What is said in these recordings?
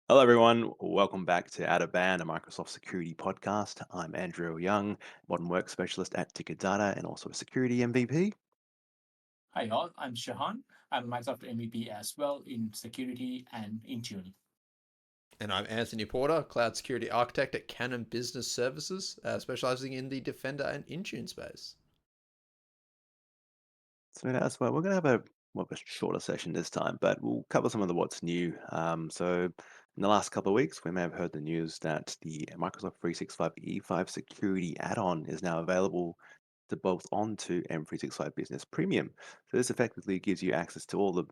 Hello, everyone. Welcome back to Out of Band, a Microsoft security podcast. I'm Andrew Young, modern work specialist at Ticket Data and also a security MVP. Hi all, I'm Shehan. I'm a Microsoft MVP as well in security and Intune. And I'm Anthony Porter, Cloud Security Architect at Canon Business Services, specializing in the Defender and Intune space. So that's why we're going to have a more of a shorter session this time, but we'll cover some of the what's new. So in the last couple of weeks, we may have heard the news that the Microsoft 365 E5 security add-on is now available to bolt onto M365 Business Premium. So this effectively gives you access to all the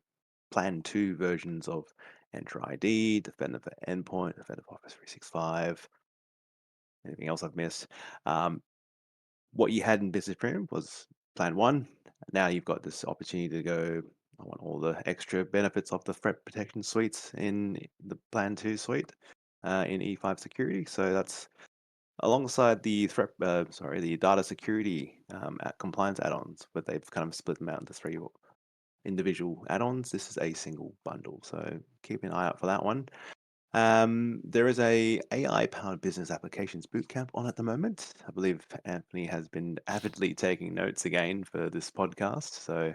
Plan 2 versions of Entra ID, Defender for Endpoint, Defender for Office 365, anything else I've missed. Um, what you had in Business Premium was Plan 1. Now you've got this opportunity to go, I want all the extra benefits of the threat protection suites in the Plan 2 suite in E5 security. So that's alongside the the data security compliance add-ons, but they've kind of split them out into three individual add-ons. This is a single bundle, so keep an eye out for that one. There is a AI-powered business applications bootcamp on at the moment. I believe Anthony has been avidly taking notes again for this podcast. So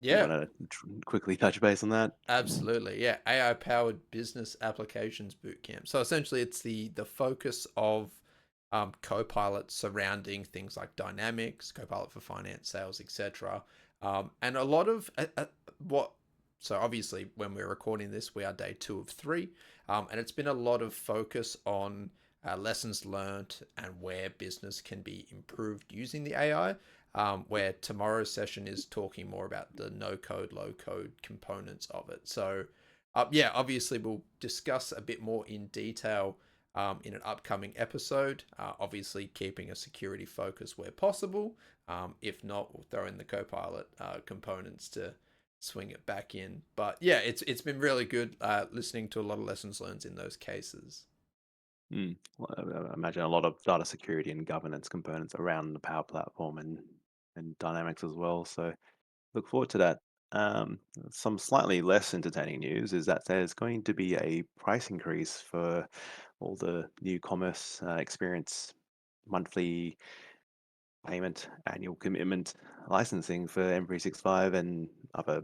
you Yeah, want to quickly touch base on that? absolutely. Yeah, AI powered business applications bootcamp. So essentially, it's the focus of Copilot surrounding things like Dynamics, Copilot for finance, sales, etc. And a lot of what. So obviously, when we're recording this, we are day 2 of 3, and it's been a lot of focus on lessons learned and where business can be improved using the AI. Where tomorrow's session is talking more about the no code, low code components of it. So, yeah, obviously, we'll discuss a bit more in detail in an upcoming episode. Obviously, keeping a security focus where possible. If not, we'll throw in the Copilot components to swing it back in. But yeah, it's been really good listening to a lot of lessons learned in those cases. Well, I imagine a lot of data security and governance components around the Power Platform and Dynamics as well. So look forward to that. Some slightly less entertaining news is that there's going to be a price increase for all the new commerce experience monthly payment, annual commitment licensing for M365 and other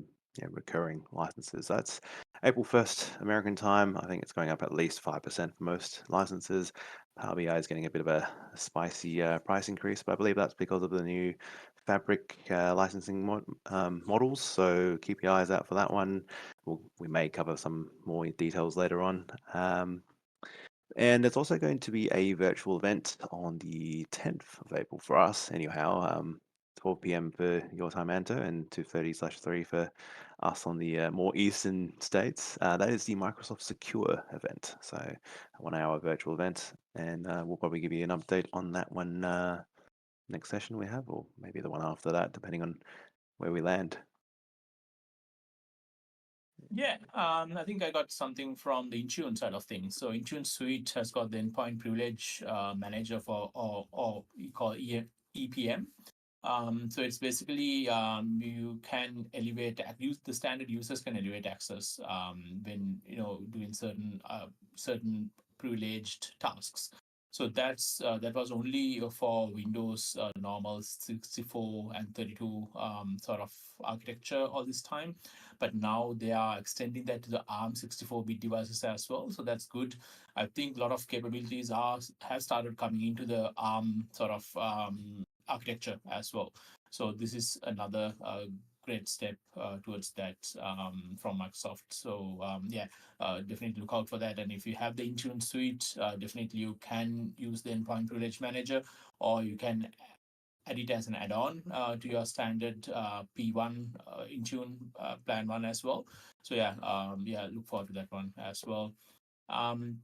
recurring licenses. That's April 1st American time. I think it's going up at least 5% for most licenses. Power BI is getting a bit of a spicy price increase, but I believe that's because of the new Fabric licensing models. So keep your eyes out for that one. We may cover some more details later on. And there's also going to be a virtual event on the 10th of April for us, anyhow, 12 p.m. for your time, Anto, and 2:30/3 for us on the more eastern states. That is the Microsoft Secure event, so a 1 hour virtual event, and we'll probably give you an update on that one next session we have, or maybe the one after that, depending on where we land. Yeah, I think I got something from the Intune side of things. So Intune Suite has got the endpoint privilege manager for or you call EPM. So it's basically you can elevate use the standard users can elevate access when doing certain privileged tasks. So that was only for Windows normal 64 and 32 sort of architecture all this time, but now they are extending that to the ARM 64-bit devices as well. So that's good. I think a lot of capabilities are have started coming into the ARM sort of architecture as well. So this is another great step towards that from Microsoft. So yeah, definitely look out for that. And if you have the Intune suite, definitely you can use the endpoint privilege manager, or you can add it as an add-on to your standard P1 Intune plan one as well. So yeah, yeah, look forward to that one as well. Um,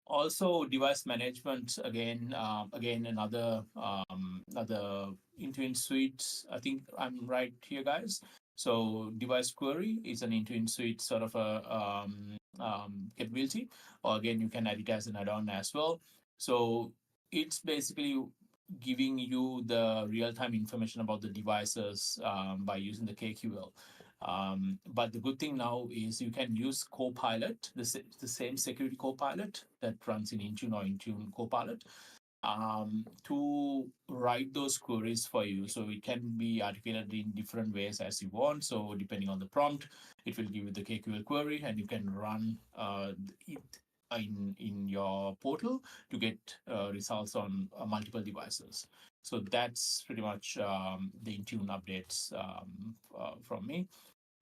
Also device management again, again another Intune suite. I think I'm right here, guys. So device query is an Intune suite sort of a capability, or again you can add it as an add-on as well. So it's basically giving you the real-time information about the devices by using the KQL. But the good thing now is you can use Copilot, the same security Copilot that runs in Intune or Intune Copilot, to write those queries for you. So it can be articulated in different ways as you want. So depending on the prompt, it will give you the KQL query, and you can run it in your portal to get results on multiple devices. So that's pretty much the Intune updates from me.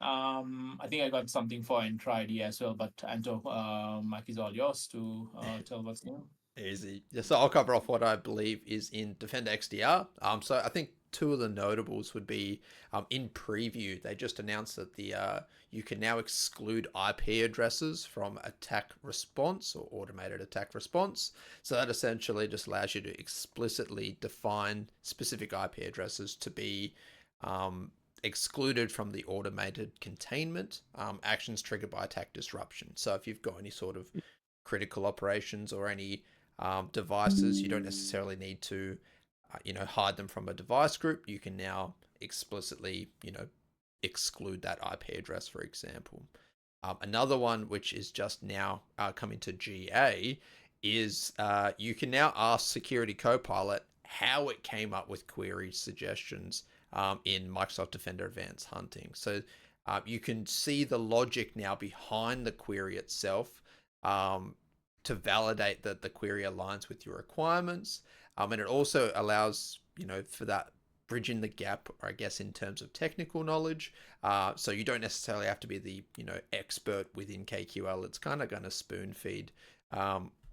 I think I got something for Entra ID as well, but Anto, mic is all yours to tell what's new. Easy. Yeah, so I'll cover off what I believe is in Defender XDR. So I think two of the notables would be in preview. They just announced that you can now exclude IP addresses from attack response or automated attack response. So that essentially just allows you to explicitly define specific IP addresses to be excluded from the automated containment actions triggered by attack disruption. So if you've got any sort of critical operations or any devices, you don't necessarily need to hide them from a device group. You can now explicitly exclude that IP address, for example. Another one which is just now coming to GA is you can now ask Security Copilot how it came up with query suggestions in Microsoft Defender Advanced Hunting. So you can see the logic now behind the query itself to validate that the query aligns with your requirements. And it also allows, for that bridging the gap, I guess, in terms of technical knowledge. So you don't necessarily have to be the, expert within KQL. It's kind of going to spoon feed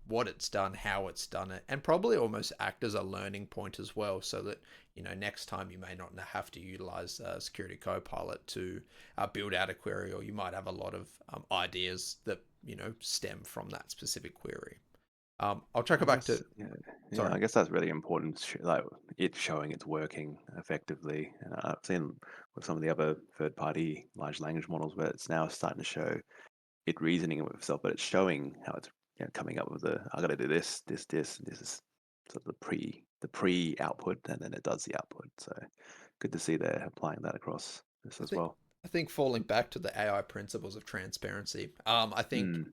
what it's done, how it's done it, and probably almost act as a learning point as well, so that next time you may not have to utilize Security Copilot to build out a query, or you might have a lot of ideas that stem from that specific query. I'll check it back to. Yeah, I guess that's really important. Like it's showing it's working effectively. And I've seen with some of the other third-party large language models where it's now starting to show it reasoning with itself, but it's showing how it's coming up with I got to do this. This is sort of the pre output, and then it does the output. So good to see they're applying that across this as well. I think falling back to the AI principles of transparency, I think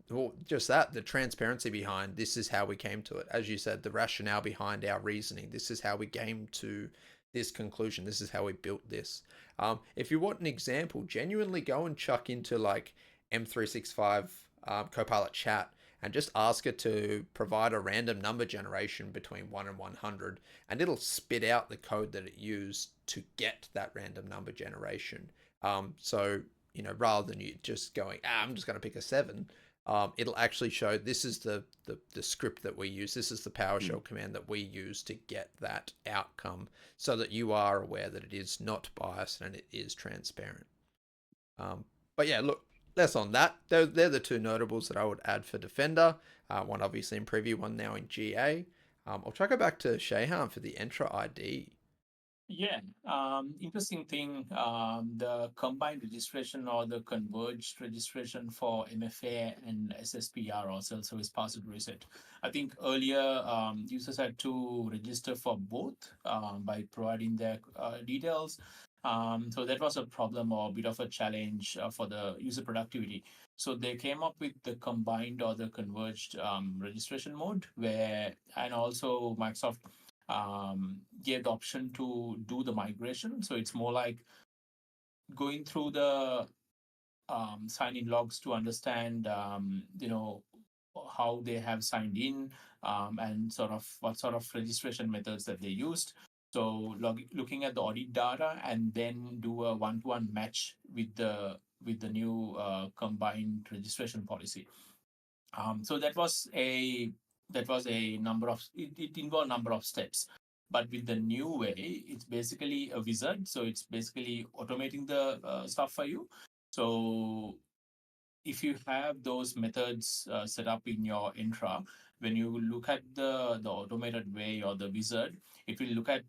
well, just that, the transparency behind this is how we came to it. As you said, the rationale behind our reasoning. This is how we came to this conclusion. This is how we built this. If you want an example, genuinely go and chuck into like M365 Copilot chat and just ask it to provide a random number generation between 1 and 100, and it'll spit out the code that it used to get that random number generation. So, rather than you just going, I'm just going to pick a 7, it'll actually show this is the script that we use. This is the PowerShell command that we use to get that outcome, so that you are aware that it is not biased and it is transparent. But yeah, look, less on that. They're the two notables that I would add for Defender. One obviously in preview, one now in GA. I'll try to go back to Shehan for the Entra ID. Yeah, interesting thing, the combined registration or the converged registration for MFA and SSPR, or self-service password reset. I think earlier users had to register for both by providing their details. So that was a problem or a bit of a challenge for the user productivity. So they came up with the combined or the converged registration mode, and also Microsoft gave the option to do the migration. So it's more like going through the sign-in logs to understand, how they have signed in, and sort of what sort of registration methods that they used. So looking at the audit data and then do a one-to-one match with the new combined registration policy. So that was a number of it involved a number of steps. But with the new way, it's basically a wizard. So it's basically automating the stuff for you. So if you have those methods set up in your Entra, when you look at the automated way or the wizard, it will look at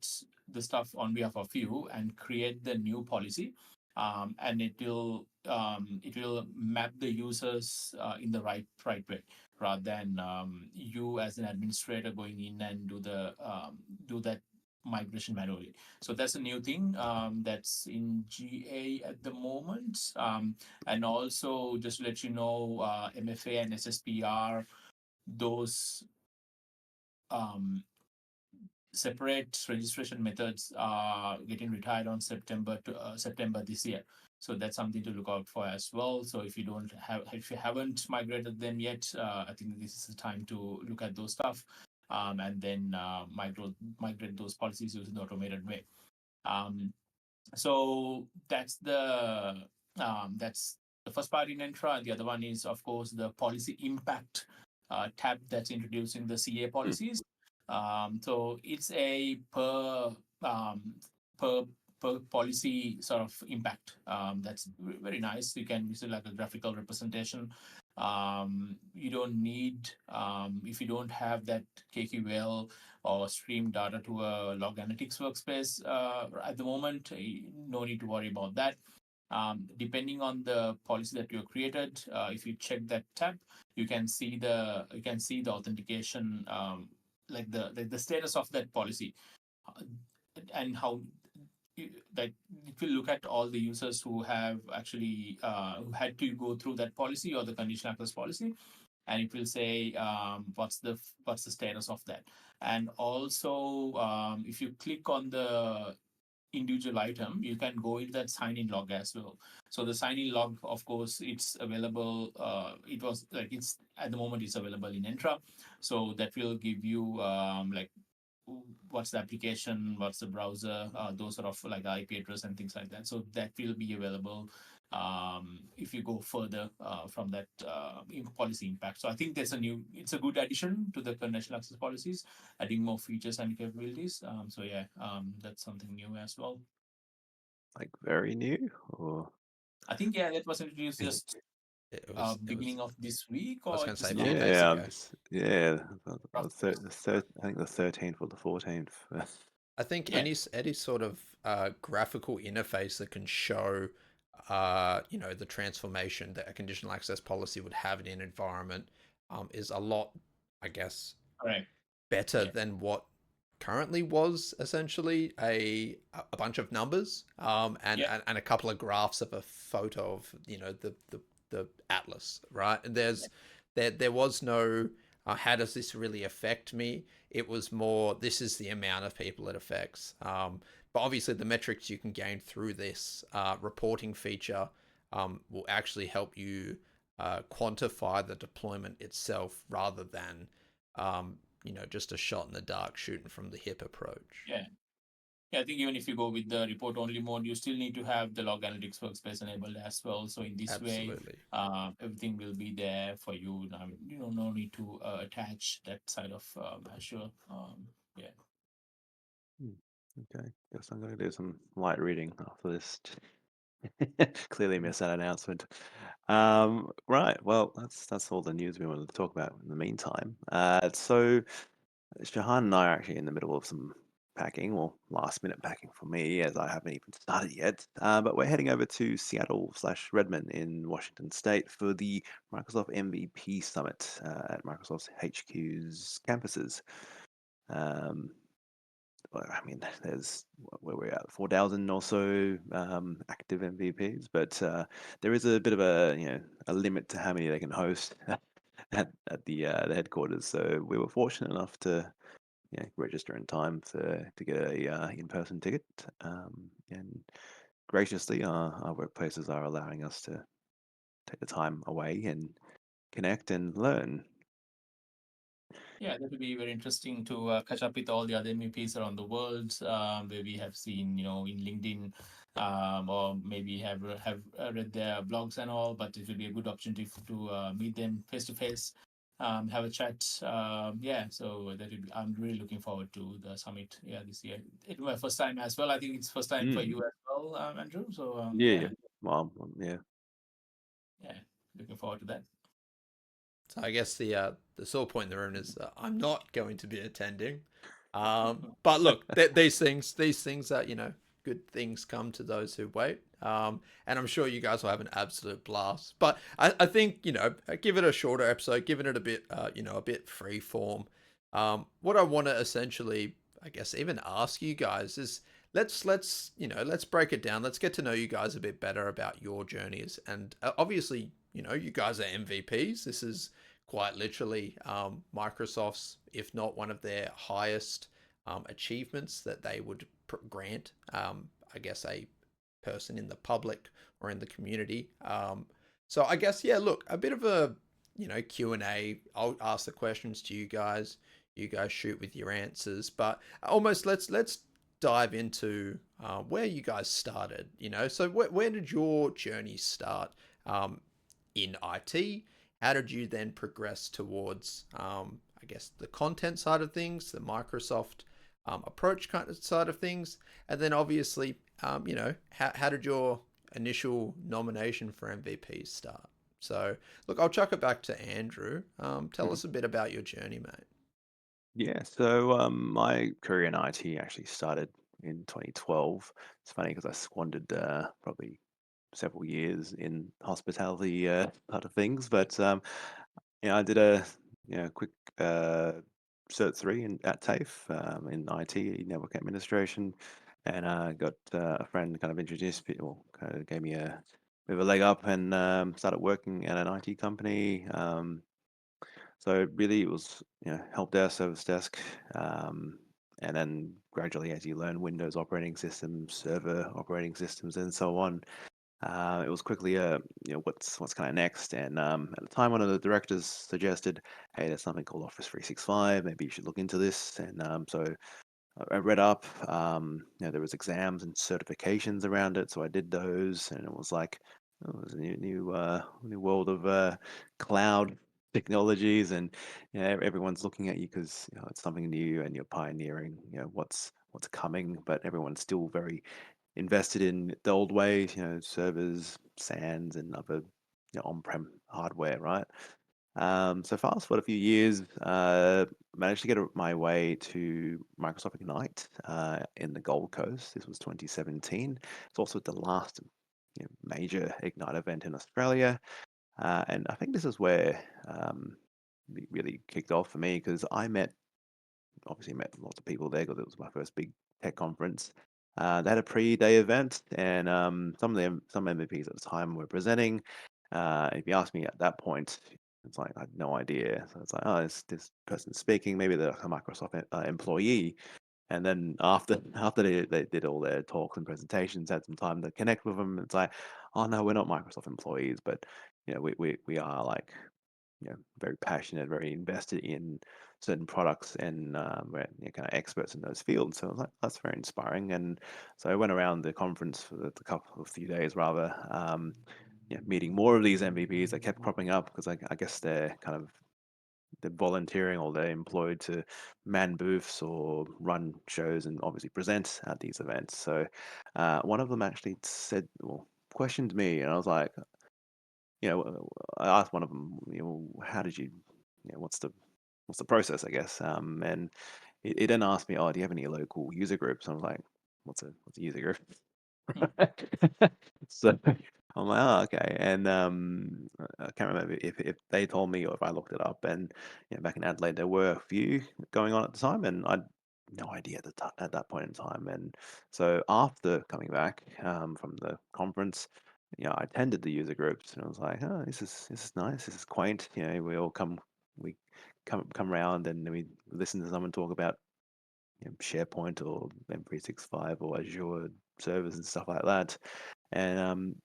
the stuff on behalf of you and create the new policy, and it will map the users in the right way, rather than you as an administrator going in and do that migration manually. So that's a new thing that's in GA at the moment. And also, just to let you know, MFA and SSPR, those separate registration methods are getting retired on September this year. So that's something to look out for as well. So if you haven't migrated them yet, I think this is the time to look at those stuff, and then migrate those policies using the automated way. So that's the first part in Entra, and the other one is, of course, the policy impact tab that's introducing the CA Hmm. policies. So it's a per per policy sort of impact. That's very nice. You can use it like a graphical representation. You don't need, if you don't have that KQL or stream data to a log analytics workspace at the moment, no need to worry about that. Depending on the policy that you created, if you check that tab, you can see the authentication, like the status of that policy, and how that if you look at all the users who have actually who had to go through that policy or the conditional access policy, and it will say what's the status of that. And also, if you click on the individual item, you can go into that sign in log as well. So the sign in log, of course, it's available. It was like, it's at the moment it's available in Entra, so that will give you like what's the application, what's the browser, those sort of like IP address and things like that. So that will be available if you go further from that policy impact. So I think it's a good addition to the conditional access policies, adding more features and capabilities. So yeah, that's something new as well. Like very new, or I think yeah, that was introduced just It was beginning of this week, I was or going to say just a few last days yeah, ago. yeah, rough. I think the 13th or the 14th. I think Yeah, any sort of graphical interface that can show, the transformation that a conditional access policy would have in an environment, is a lot, I guess, correct. better Yeah, than what currently was essentially a bunch of numbers, yeah, and a couple of graphs of a photo of the atlas, right? And there was no how does this really affect me? It was more, this is the amount of people it affects. But obviously, the metrics you can gain through this reporting feature will actually help you quantify the deployment itself rather than just a shot in the dark shooting from the hip approach. yeah. Yeah, I think even if you go with the report only mode, you still need to have the log analytics workspace enabled as well. So in this way, Absolutely. everything will be there for you. I mean, no need to attach that side of Azure. Yeah. Hmm, okay, guess I'm gonna do some light reading after this. Clearly missed that announcement. Right, well, that's all the news we wanted to talk about in the meantime. So Shahan and I are actually in the middle of some packing, well, last minute packing for me, as I haven't even started yet. But we're heading over to Seattle/Redmond in Washington State for the Microsoft MVP Summit at Microsoft's HQ's campuses. Um, well, I mean, there's where we're at 4,000 or so active MVPs, but there is a bit of a limit to how many they can host at the headquarters. So we were fortunate enough to register in time to get a in-person ticket, and graciously our workplaces are allowing us to take the time away and connect and learn. Yeah, that would be very interesting to catch up with all the other MEPs around the world, where we have seen, in LinkedIn, or maybe have read their blogs and all. But it will be a good opportunity to meet them face to face, have a chat. Yeah, so I'm really looking forward to the summit. Yeah, this year it's my first time as well. I think it's first time for Mm. you as well, Andrew. So Yeah, yeah. yeah, Well, yeah. yeah, looking forward to that. So I guess the sore point in the room is I'm not going to be attending. But look, these things that good things come to those who wait. And I'm sure you guys will have an absolute blast. But I think give it a shorter episode, giving it a bit a bit free form. What I want to essentially I guess even ask you guys is let's let's break it down. Let's get to know you guys a bit better about your journeys. And obviously, you guys are MVPs. This is quite literally Microsoft's, if not one of their highest achievements that they would grant. I guess a person in the public or in the community. So I guess yeah, look, a bit of a Q&A. I'll ask the questions to you guys. You guys shoot with your answers, but almost let's dive into where you guys started. So where did your journey start in IT? How did you then progress towards, I guess, the content side of things, the Microsoft approach kind of side of things, and then obviously, how did your initial nomination for MVP start? So, look, I'll chuck it back to Andrew. Tell Mhm. us a bit about your journey, mate. Yeah, so my career in IT actually started in 2012. It's funny because I squandered probably several years in hospitality side of things, but I did a quick uh, Cert 3 at TAFE in IT network administration, and got a friend kind of introduced me, or kind of gave me a bit of a leg up, and started working at an IT company. So really, it was help desk, service desk, um, and then gradually, as you learn Windows operating systems, server operating systems, and so on, it was quickly what's kind of next. And at the time, one of the directors suggested, "Hey, there's something called Office 365. Maybe you should look into this." And so I read up. There was exams and certifications around it, so I did those, and it was like it was a new world of cloud technologies, and everyone's looking at you because it's something new, and you're pioneering. What's coming, but everyone's still very invested in the old ways. Servers, SANs, and other on-prem hardware, right? So fast forward a few years, managed to get my way to Microsoft Ignite in the Gold Coast. This was 2017. It's also the last major Ignite event in Australia, and I think this is where it really kicked off for me because obviously met lots of people there because it was my first big tech conference. They had a pre-day event, and some MVPs at the time were presenting. If you ask me at that point, it's like I had no idea. So it's like, oh, this person's speaking. Maybe they're a Microsoft employee. And then after they did all their talks and presentations, had some time to connect with them. It's like, oh no, we're not Microsoft employees, but we are like very passionate, very invested in certain products, and we're kind of experts in those fields. So I was like, that's very inspiring. And so I went around the conference for a few days rather, meeting more of these MVPs that kept cropping up because I guess they're volunteering or they're employed to man booths or run shows and obviously present at these events. So one of them actually said, well, questioned me, and I was like, I asked one of them, how did what's the process, I guess. And he then asked me, oh, do you have any local user groups? And I was like, what's a user group? Hmm. So I'm like, oh, okay. And I can't remember if they told me or if I looked it up. And back in Adelaide, there were a few going on at the time, and I'd no idea at that point in time. And so after coming back from the conference, I attended the user groups, and I was like, oh, this is nice. This is quaint. We come around and we listen to someone talk about SharePoint or M365 or Azure servers and stuff like that. And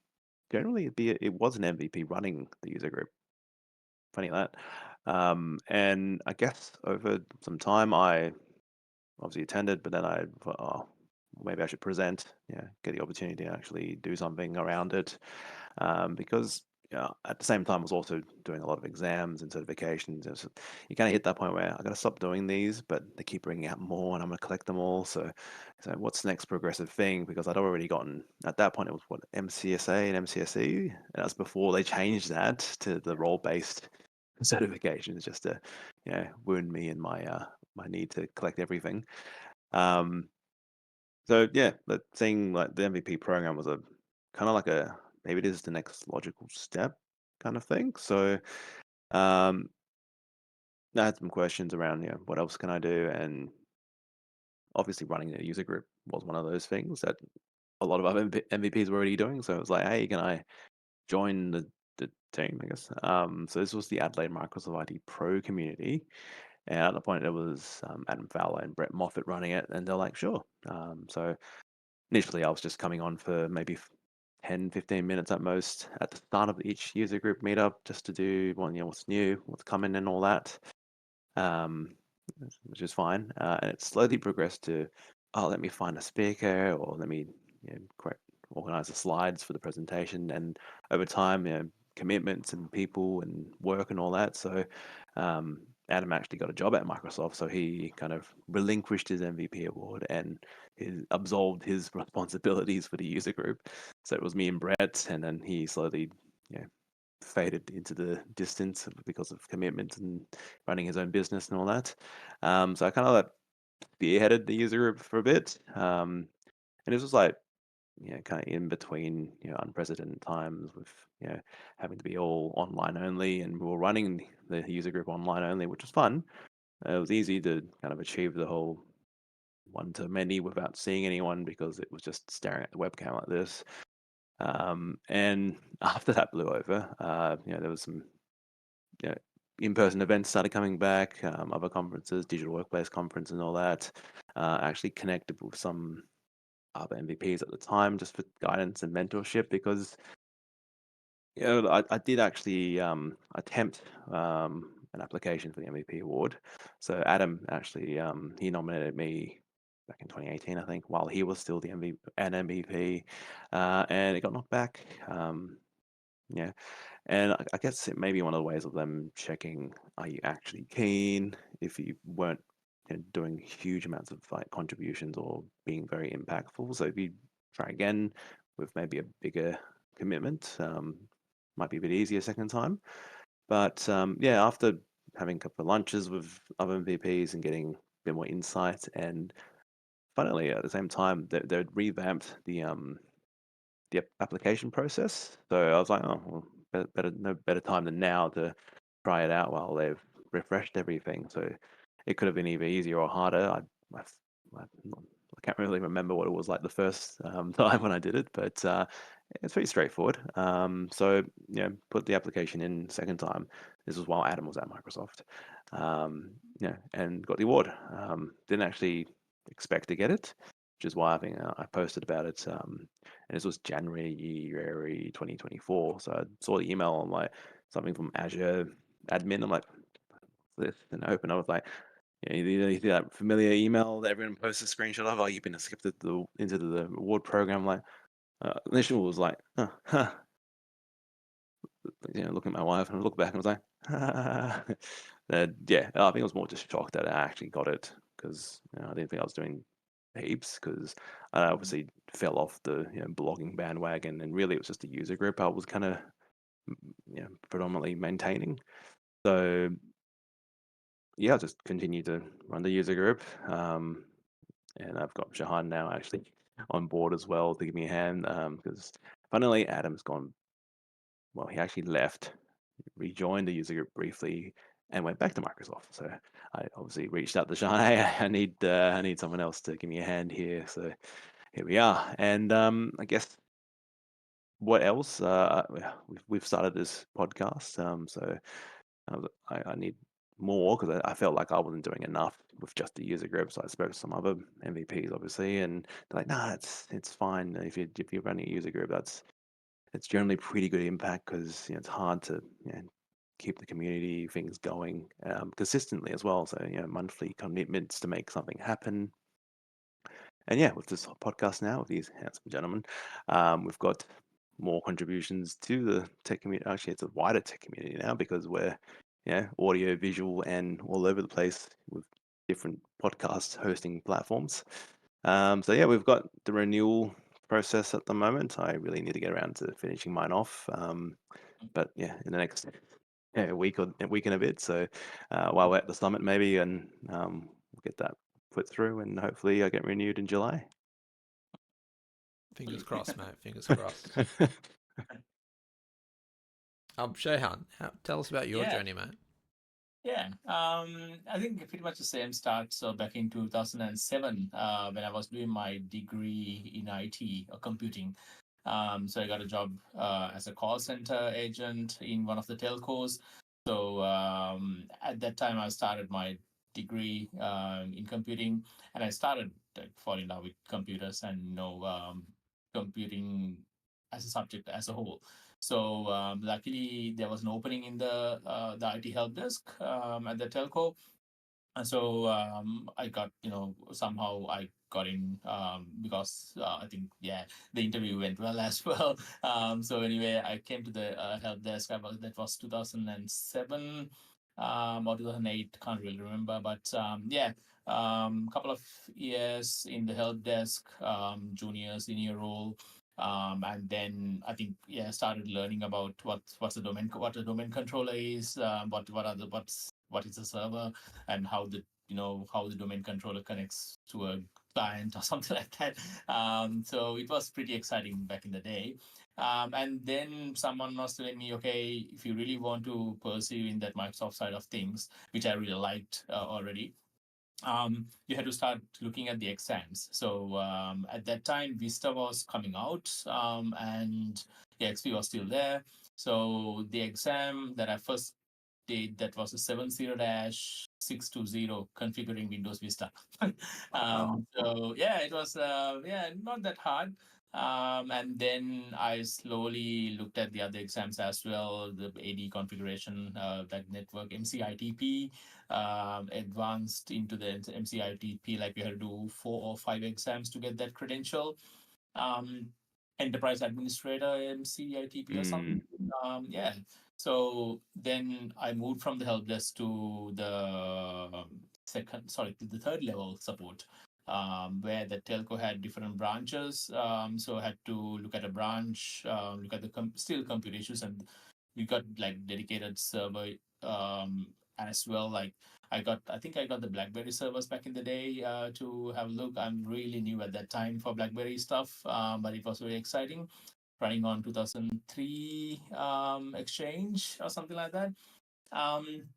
generally, it was an MVP running the user group. Funny that. And I guess over some time, I obviously attended, but then I thought, oh, maybe I should present, get the opportunity to actually do something around it. Because at the same time, I was also doing a lot of exams and certifications. And so you kind of hit that point where I got to stop doing these, but they keep bringing out more, and I'm going to collect them all. So what's the next progressive thing? Because I'd already gotten at that point it was what MCSA and MCSE, and that's before they changed that to the role-based certifications, just to wound me in my need to collect everything. Um, so yeah, but seeing like the MVP program was a kind of like a maybe it is the next logical step kind of thing. So um, I had some questions around, what else can I do, and obviously running a user group was one of those things that a lot of other MVPs were already doing. So it was like, hey, can I join the team, I guess. So this was the Adelaide Microsoft ID Pro community. And at the point, there was Adam Fowler and Brett Moffat running it. And they're like, sure. So initially, I was just coming on for maybe 10, 15 minutes at most at the start of each user group meetup just to do, well, what's new, what's coming, and all that, um, which is fine. And it slowly progressed to, oh, let me find a speaker, or let me organize the slides for the presentation. And over time, commitments and people and work and all that. So Adam actually got a job at Microsoft, so he kind of relinquished his MVP award and absolved his responsibilities for the user group. So it was me and Brett, and then he slowly, faded into the distance because of commitment and running his own business and all that. So I kind of like spearheaded the user group for a bit, and this was like, kind of in between, unprecedented times with, having to be all online only, and we were running the user group online only, which was fun. It was easy to kind of achieve the whole one to many without seeing anyone because it was just staring at the webcam like this. And after that blew over, there was some, you know, in-person events started coming back, other conferences, digital workplace conference and all that. Actually connected with some other MVPs at the time just for guidance and mentorship because I did actually attempt an application for the MVP award. So Adam actually he nominated me back in 2018, I think, while he was still the MVP, and it got knocked back. Yeah, and I guess it may be one of the ways of them checking, are you actually keen if you weren't, doing huge amounts of like contributions or being very impactful. So if you try again with maybe a bigger commitment, might be a bit easier second time. But yeah, after having a couple of lunches with other MVPs and getting a bit more insight, and finally at the same time, they'd revamped the application process. So I was like, oh, well, better no better time than now to try it out while they've refreshed everything. So it could have been either easier or harder. I can't really remember what it was like the first time when I did it, but it's pretty straightforward. So put the application in second time. This was while Adam was at Microsoft. And got the award. Didn't actually expect to get it, which is why I think I posted about it. And this was January 2024. So I saw the email on like something from Azure admin. I'm like, this, and I open. I was like, you see that familiar email that everyone posts a screenshot of? Oh, you've been accepted into the award program. Like, initially was like, oh, huh. Looking at my wife and I look back and I was like, yeah, I think I was more just shocked that I actually got it because I didn't think I was doing heaps because I obviously fell off the blogging bandwagon, and really it was just a user group I was kind of predominantly maintaining. So yeah, I just continued to run the user group, and I've got Shehan now actually on board as well to give me a hand because finally Adam's gone. Well, he actually left, rejoined the user group briefly, and went back to Microsoft. So I obviously reached out to Sean. Hey, I need someone else to give me a hand here. So here we are. And I guess what else? We've started this podcast. So I need more because I felt like I wasn't doing enough with just the user group. So I spoke to some other MVPs, obviously, and they're like, "Nah, it's fine if you're running a user group. It's generally pretty good impact because it's hard to keep the community things going consistently as well. So monthly commitments to make something happen. And yeah, with this podcast now with these handsome gentlemen, we've got more contributions to the tech community. Actually, it's a wider tech community now because we're audio, visual, and all over the place with different podcast hosting platforms. So yeah, we've got the renewal process at the moment. I really need to get around to finishing mine off. But yeah, in the next week and a bit. So while we're at the summit, maybe, and we'll get that put through, and hopefully I get renewed in July. Fingers crossed, mate. Fingers crossed. Shehan, tell us about your Yeah. journey, mate. Yeah, I think pretty much the same start. So back in 2007, when I was doing my degree in IT or computing, so I got a job as a call center agent in one of the telcos. So at that time, I started my degree in computing, and I started falling in love with computers and computing as a subject as a whole. So luckily, there was an opening in the IT help desk at the telco, and so I got, somehow I got in because I think, yeah, the interview went well as well. So anyway, I came to the help desk. That was 2007 or 2008, can't really remember. But yeah, couple of years in the help desk, junior, senior role. And then I think, yeah, started learning about what a domain controller is, what is a server, and how the domain controller connects to a client or something like that. So it was pretty exciting back in the day. And then someone was telling me, okay, if you really want to pursue in that Microsoft side of things, which I really liked already, you had to start looking at the exams. So at that time, Vista was coming out, and the XP was still there. So the exam that I first did, that was a 70-620 configuring Windows Vista. Wow. So yeah, it was not that hard. And then I slowly looked at the other exams as well, the AD configuration, that network MCITP, advanced into the MCITP, like we had to do 4 or 5 exams to get that credential. Um, Enterprise Administrator, MCITP or something. Mm. Yeah. So then I moved from the help desk to to the third level support, where the telco had different branches. So I had to look at a branch, look at the still compute issues, and we got like dedicated server as well. Like I think I got the BlackBerry servers back in the day to have a look. I'm really new at that time for BlackBerry stuff, but it was very exciting. Running on 2003 Exchange or something like that. Um,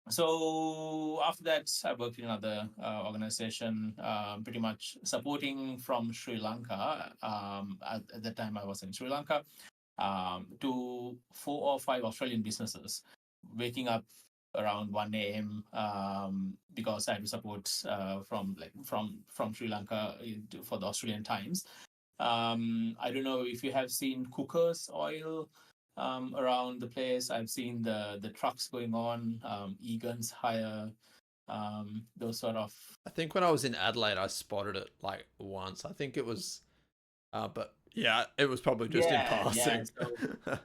so after that, I worked in another organization, pretty much supporting from Sri Lanka. At the time, I was in Sri Lanka, to 4 or 5 Australian businesses, waking up around 1 a.m. Because I had to support from Sri Lanka for the Australian times. I don't know if you have seen cookers oil around the place. I've seen the trucks going on, Egan's hire, those sort of. I think when I was in Adelaide, I spotted it like once. I think it was, but yeah, it was probably just in Yeah, yeah. passing. So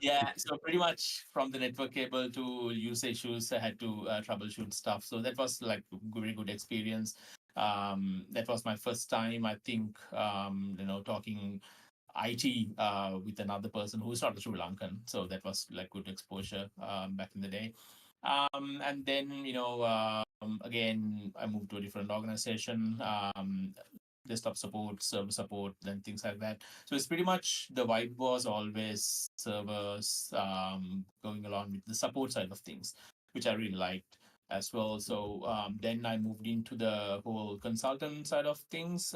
yeah, so pretty much from the network cable to user issues, I had to troubleshoot stuff. So that was like very good experience. That was my first time, I think, talking IT with another person who's not a Sri Lankan. So that was like good exposure back in the day. And then, again, I moved to a different organization, desktop support, server support, and things like that. So it's pretty much the vibe was always servers, going along with the support side of things, which I really liked as well. So then I moved into the whole consultant side of things.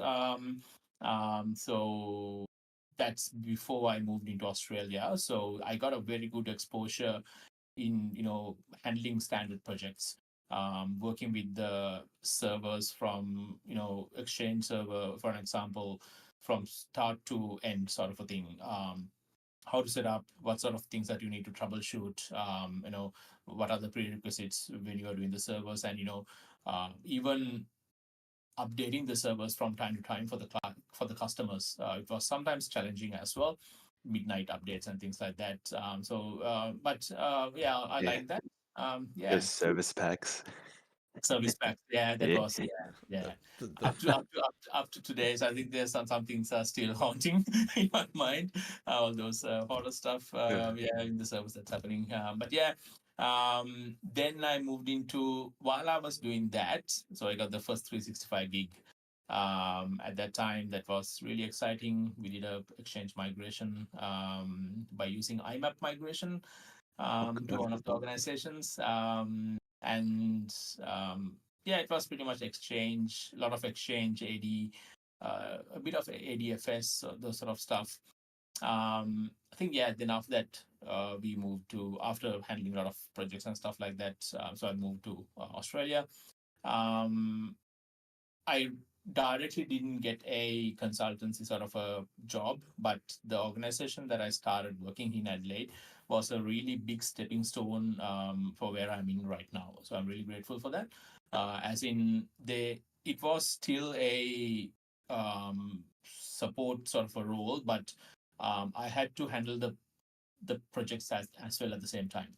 So that's before I moved into Australia. So I got a very good exposure in handling standard projects, working with the servers from Exchange server, for an example, from start to end, sort of a thing. How to set up, what sort of things that you need to troubleshoot, what are the prerequisites when you are doing the servers, and even updating the servers from time to time for the customers. It was sometimes challenging as well, midnight updates and things like that. Yeah, I Yeah. like that. Yeah, Those service packs. service packs. Yeah, that Yeah. was, yeah. The Up to today's, I think there's some things are still haunting in my mind. All those horror stuff. Yeah, in the service that's happening. But yeah. Then I moved into, while I was doing that, so I got the first 365 gig. At that time, that was really exciting. We did a Exchange migration by using IMAP migration to one of the organizations. and yeah, it was pretty much exchange, a lot of exchange, AD, a bit of ADFS, those sort of stuff. I think, yeah, then after that, we moved to, after handling a lot of projects and stuff like that. So I moved to Australia. Um, I directly didn't get a consultancy sort of a job, but the organization that I started working in Adelaide was a really big stepping stone for where I'm in right now. So I'm really grateful for that. As in, it was still a support sort of a role, but I had to handle the projects as well at the same time.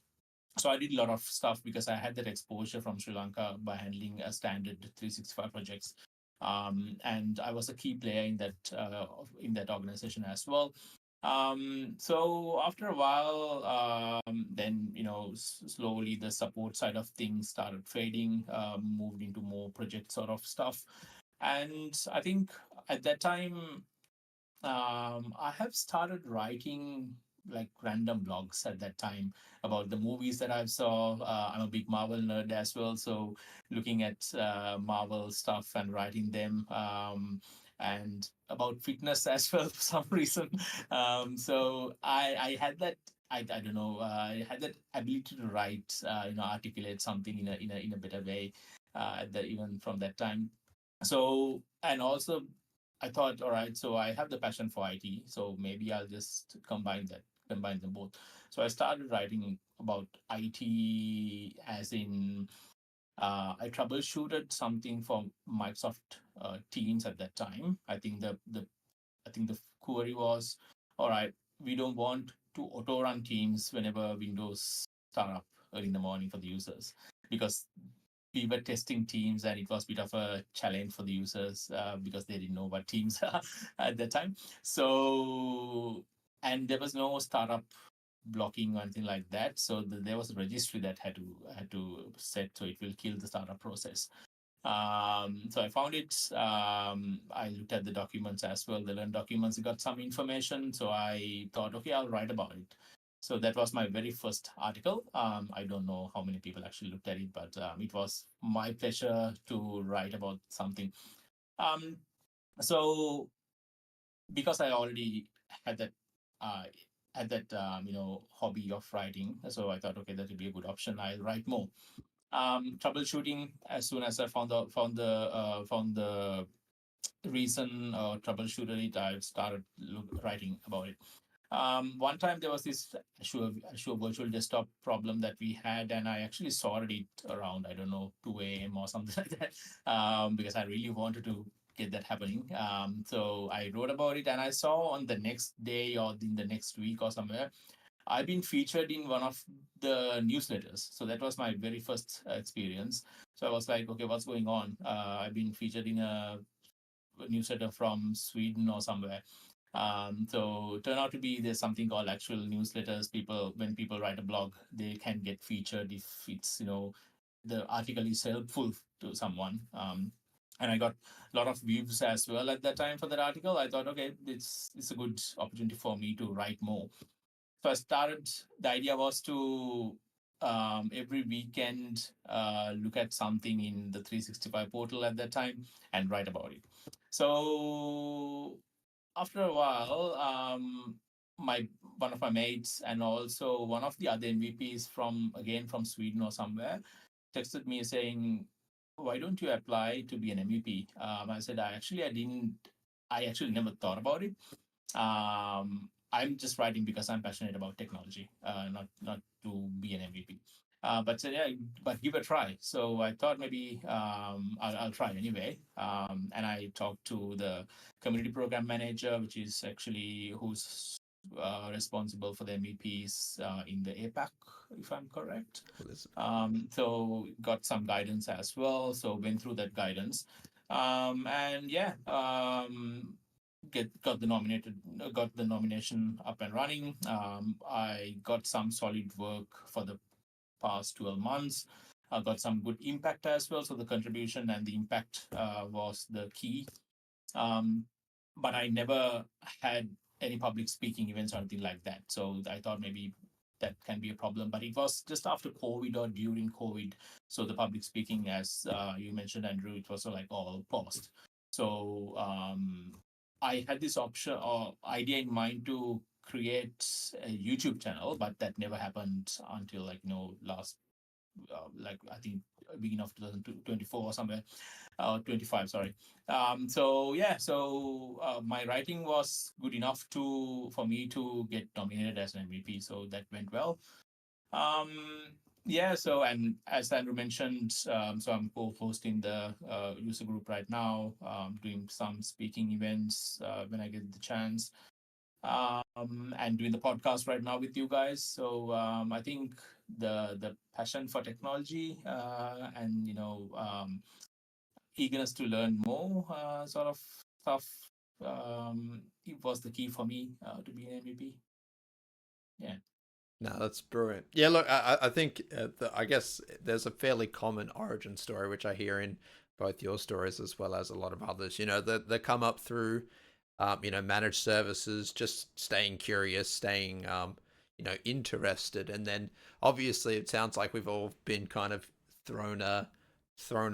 So I did a lot of stuff because I had that exposure from Sri Lanka by handling a standard 365 projects, and I was a key player in that organization as well. So after a while, then slowly the support side of things started fading, moved into more project sort of stuff, and I think at that time I have started writing like random blogs at that time about the movies that I saw. I'm a big Marvel nerd as well, so looking at Marvel stuff and writing them, and about fitness as well for some reason. So I had that. I don't know. I had that ability to write, articulate something in a better way. Even from that time. So, and also I thought, all right, so I have the passion for IT, so maybe I'll just combine them both. So I started writing about IT, as in I troubleshooted something for Microsoft Teams at that time. I think the query was, all right, we don't want to auto run Teams whenever Windows start up early in the morning for the users, because we were testing Teams and it was a bit of a challenge for the users because they didn't know what Teams are at that time. So, and there was no startup blocking or anything like that. So there was a registry that had to set, so it will kill the startup process. So I found it. I looked at the documents as well, the learned documents. I got some information, so I thought, okay, I'll write about it. So that was my very first article. I don't know how many people actually looked at it, but it was my pleasure to write about something. Um, so because I already had that uh, hobby of writing, so I thought, okay, that would be a good option. I'll write more. Troubleshooting, as soon as I found the reason troubleshooted it, I started writing about it. One time there was this Azure virtual desktop problem that we had, and I actually sorted it around, I don't know, 2 a.m. or something like that, because I really wanted to get that happening. So I wrote about it, and I saw on the next day or in the next week or somewhere, I've been featured in one of the newsletters. So that was my very first experience. So I was like, okay, what's going on? I've been featured in a newsletter from Sweden or somewhere. So turn out to be there's something called actual newsletters. When people write a blog, they can get featured if it's the article is helpful to someone. And I got a lot of views as well at that time for that article. I thought, okay, it's a good opportunity for me to write more. So I started. The idea was to every weekend look at something in the 365 portal at that time and write about it. So after a while, my one of my mates and also one of the other MVPs from Sweden or somewhere texted me saying, "Why don't you apply to be an MVP?" I said, I didn't. I actually never thought about it. I'm just writing because I'm passionate about technology, not to be an MVP. But said, yeah, but give it a try. So I thought maybe I'll try anyway. And I talked to the community program manager, which is actually who's responsible for the MEPs in the APAC, if I'm correct. So got some guidance as well. So went through that guidance, and yeah, got the nomination up and running. I got some solid work for the past 12 months. I got some good impact as well. So the contribution and the impact was the key. But I never had any public speaking events or anything like that. So I thought maybe that can be a problem. But it was just after COVID or during COVID, so the public speaking, as you mentioned, Andrew, it was like all paused. So I had this option or idea in mind to create a YouTube channel, but that never happened until like last like I think beginning of 2024 or somewhere, 25, sorry. So yeah, so my writing was good enough for me to get nominated as an MVP, so that went well. um yeah, so and as Andrew mentioned, so I'm co-hosting the user group right now, doing some speaking events when I get the chance, and doing the podcast right now with you guys. So I think the passion for technology, and eagerness to learn more, sort of stuff, it was the key for me to be an MVP. Yeah. No, that's brilliant. Yeah, look, I think I guess there's a fairly common origin story which I hear in both your stories as well as a lot of others. They come up through, managed services, just staying curious, staying, interested, and then obviously it sounds like we've all been kind of thrown a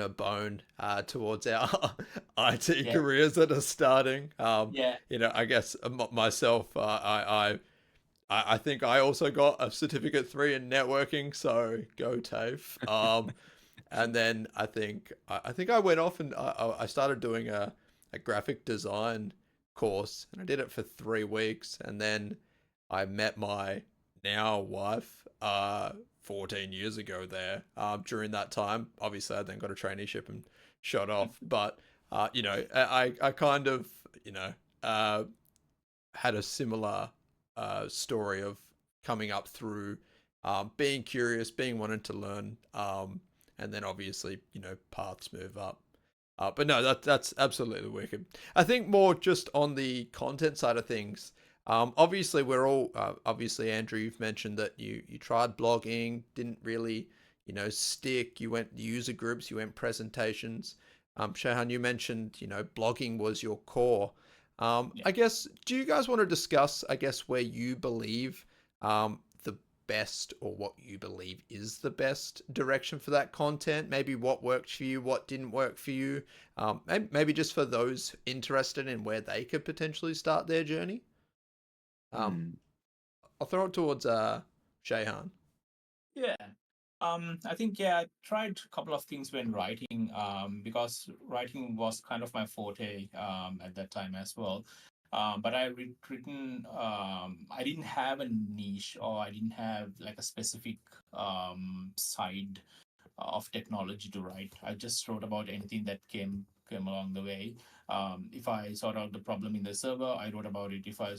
bone towards our IT Yeah. careers that are starting. Yeah. I guess myself, I think I also got a certificate 3 in networking, so go TAFE. And then I think I went off and I started doing a graphic design course, and I did it for 3 weeks, and then I met my now wife 14 years ago there. During that time, obviously I then got a traineeship and shot off, but I kind of had a similar story of coming up through being curious, being wanting to learn, and then obviously paths move up. But no, that's absolutely wicked. I think more just on the content side of things. Obviously, we're all obviously Andrew. You've mentioned that you tried blogging, didn't really stick. You went user groups, you went presentations. Shehan, you mentioned blogging was your core. Yeah. I guess, do you guys want to discuss, I guess, where you believe the best, or what you believe is the best direction for that content? Maybe what worked for you, what didn't work for you? Maybe just for those interested in where they could potentially start their journey. Hmm. I'll throw it towards Shehan. Yeah. I think, yeah, I tried a couple of things when writing, because writing was kind of my forte at that time as well. But written, I didn't have a niche, or I didn't have like a specific side of technology to write. I just wrote about anything that came along the way. If I sort out the problem in the server, I wrote about it. If I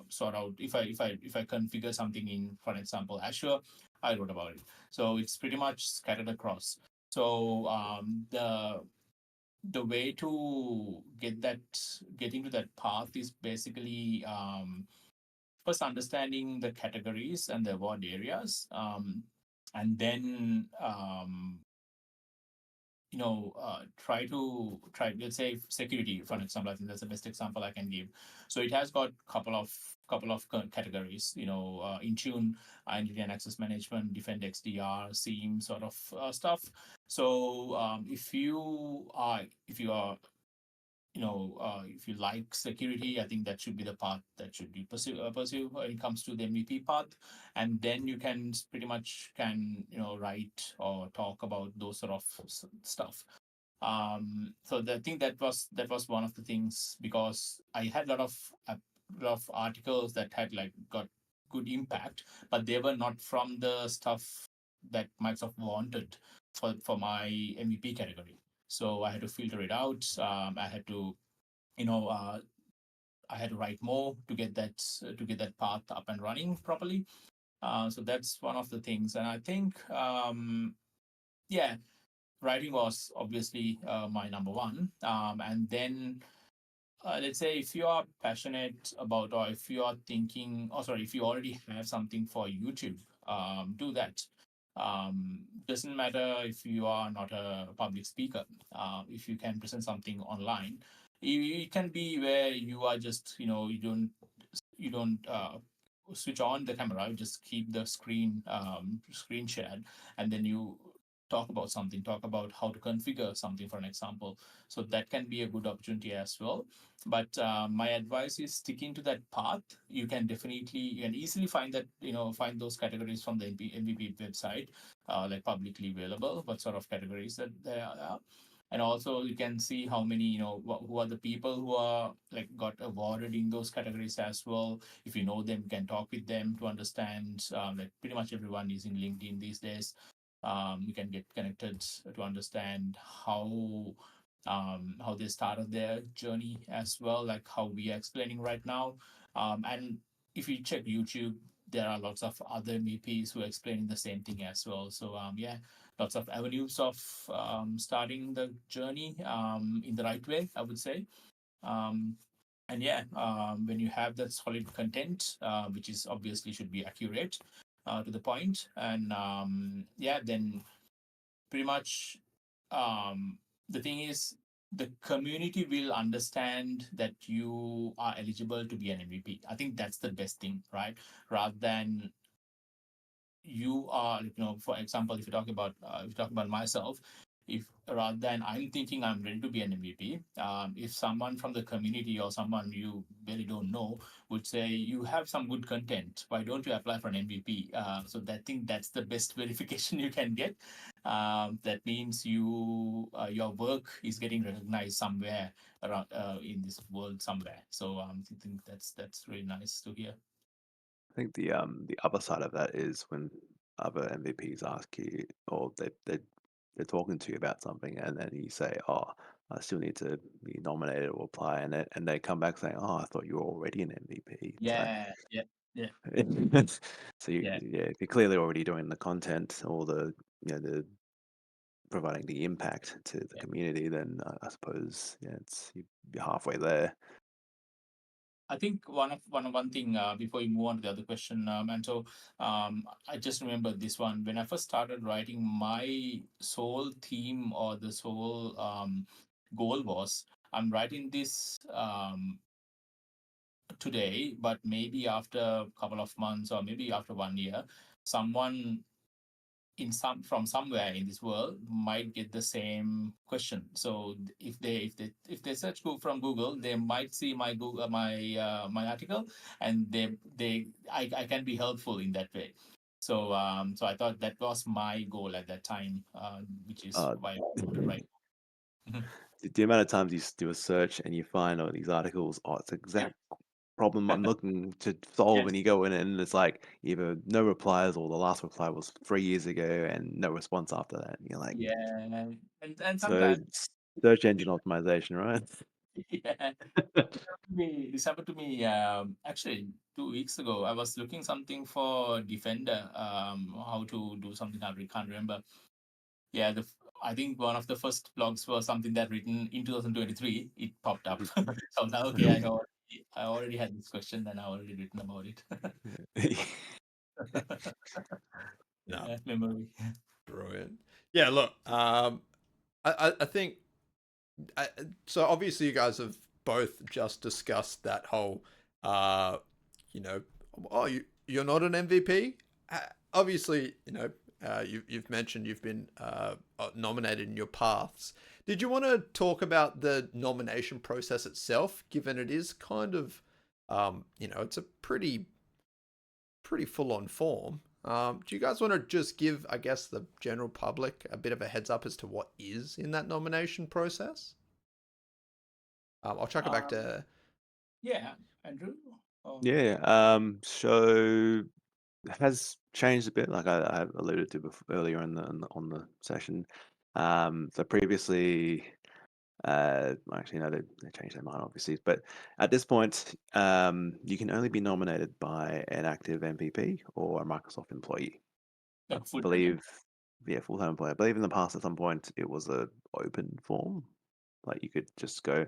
sort out if I configure something in, for example, Azure, I wrote about it. So it's pretty much scattered across. So the way to get into that path is basically, first understanding the categories and the award areas, and then try, let's say, security, for example. I think that's the best example I can give. So it has got couple of categories, Intune, identity and access management, defend XDR, SIEM sort of stuff. So if you like security, I think that should be the path that should be pursue when it comes to the MVP path. And then you can pretty much write or talk about those sort of stuff. So I think that was one of the things, because I had a lot of articles that had like got good impact, but they were not from the stuff that Microsoft wanted for my MVP category. So I had to filter it out. You know, uh, I had to write more to get that path up and running properly. So that's one of the things, and I think, yeah, writing was obviously my number one. And then, let's say, if you are passionate about, or if you are thinking, oh sorry, if you already have something for YouTube, do that. Doesn't matter if you are not a public speaker. If you can present something online, it can be where you are just, you don't switch on the camera, you just keep the screen shared, and then you talk about something, talk about how to configure something, for an example. So that can be a good opportunity as well. But my advice is sticking to that path. You can easily find that, find those categories from the MVP website, like publicly available, what sort of categories that there are. And also you can see how many, who are the people who are like got awarded in those categories as well. If you know them, you can talk with them to understand. Like pretty much everyone using LinkedIn these days. You can get connected to understand how they started their journey as well, like how we are explaining right now. And if you check YouTube, there are lots of other MVPs who are explaining the same thing as well. So yeah, lots of avenues of starting the journey in the right way, I would say. Um, and yeah, when you have that solid content, which is obviously should be accurate to the point, and yeah, then pretty much the thing is the community will understand that you are eligible to be an MVP. I think that's the best thing, right? Rather than you are, for example, if you talk about myself, if rather than I'm thinking I'm ready to be an MVP, if someone from the community or someone you really don't know would say you have some good content, why don't you apply for an MVP? So that thing that's the best verification you can get. That means your work is getting recognized somewhere around in this world somewhere. So I think that's really nice to hear. I think the other side of that is when other MVPs ask you, or they're talking to you about something, and then you say, "Oh, I still need to be nominated or apply," and they come back saying, "Oh, I thought you were already an MVP." It's like, Yeah, yeah, yeah, so you, yeah. yeah, if you're clearly already doing the content or the providing the impact to the Yeah. community, then I suppose yeah, you're halfway there. I think one thing before you move on to the other question, Anto, I just remember this one. When I first started writing, my sole theme or the sole goal was I'm writing this today, but maybe after a couple of months or maybe after 1 year, someone from somewhere in this world might get the same question. So if they search from Google, they might see my Google my article, and I can be helpful in that way. So so I thought that was my goal at that time, which is Uh, why I started writing. the amount of times you do a search and you find all these articles, oh, it's the Yeah. exact problem I'm looking to solve, and Yes. you go in and it's like either no replies or the last reply was 3 years ago and no response after that. And you're like, Yeah. And so sometimes it's search engine optimization, right? yeah. This happened to me actually 2 weeks ago. I was looking something for Defender, how to do something I can't remember. Yeah, I think one of the first blogs was something that written in 2023. It popped up. So I was like, okay, I already had this question and I already written about it. No, Yeah, memory. brilliant. Yeah, look, I think so. Obviously, you guys have both just discussed that whole, uh, you know, oh, you're not an MVP. Obviously, you've mentioned you've been nominated in your paths. Did you want to talk about the nomination process itself, given it is kind of, it's a pretty full on form. Do you guys want to just give, I guess, the general public a bit of a heads up as to what is in that nomination process? I'll chuck it back Um, to. yeah, Andrew. Oh, Yeah, so it has changed a bit, like I alluded to earlier on the session. So previously, well, actually, no, they changed their mind, obviously. But at this point, you can only be nominated by an active MVP or a Microsoft employee. I like full time. believe, yeah, full-time employee. I believe in the past at some point it was a open form, like you could just go,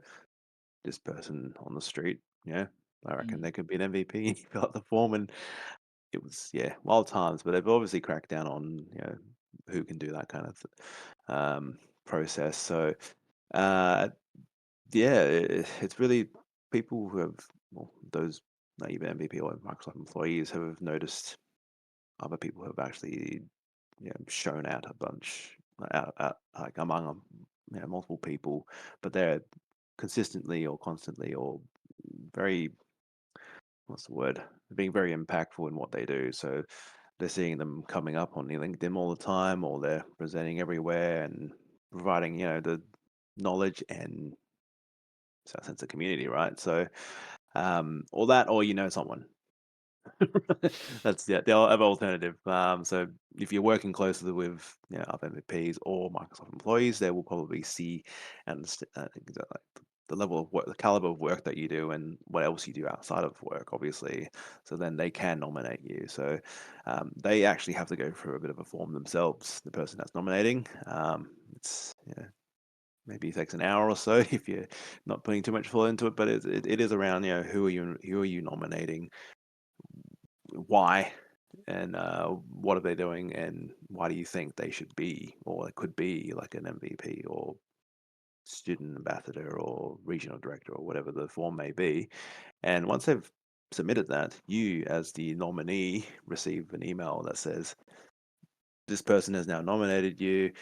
this person on the street, yeah, I reckon Mm. they could be an MVP. You fill out the form, and it was, yeah, wild times. But they've obviously cracked down on who can do that kind of process. So uh, yeah, it's really people who have, well, those either MVP or Microsoft employees have noticed other people who have actually shown out a bunch out like among multiple people, but they're consistently or constantly or very what's the word? Being very impactful in what they do. So they're seeing them coming up on LinkedIn all the time, or they're presenting everywhere and providing the knowledge and a sense of community, right? So or that, or someone. That's the other alternative. So if you're working closely with other MVPs or Microsoft employees, they will probably see and like the level of work, the caliber of work that you do, and what else you do outside of work, obviously. So then they can nominate you. So they actually have to go through a bit of a form themselves. The person that's nominating, it's maybe it takes an hour or so if you're not putting too much thought into it, but it is around who are you nominating, why, and what are they doing, and why do you think they should be or could be like an MVP or student ambassador or regional director or whatever the form may be. And once they've submitted that, you as the nominee receive an email that says this person has now nominated you.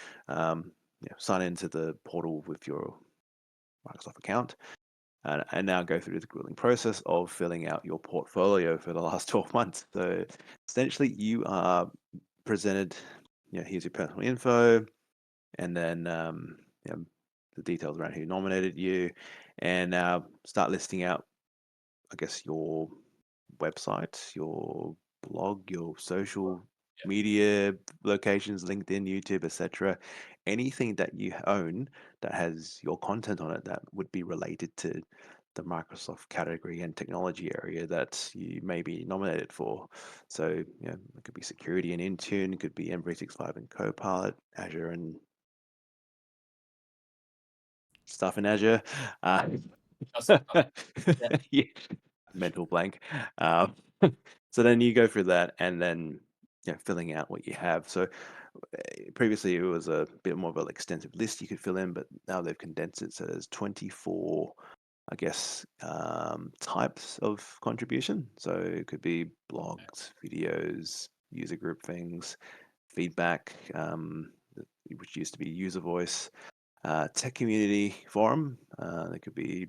Sign into the portal with your Microsoft account, and now go through the grueling process of filling out your portfolio for the last 12 months. So essentially, you are presented, here's your personal info, and then the details around who nominated you, and now start listing out, I guess, your website, your blog, your social media locations, LinkedIn, YouTube, etc. Anything that you own that has your content on it that would be related to the Microsoft category and technology area that you may be nominated for. So, it could be security and Intune, it could be M365 and Copilot, Azure and stuff in Azure. Awesome. Yeah. Yeah, mental blank. Um, so then you go through that and then filling out what you have. So previously it was a bit more of an extensive list you could fill in, but now they've condensed it. So there's 24, I guess, types of contribution. So it could be blogs, videos, user group things, feedback, which used to be user voice, tech community forum. There could be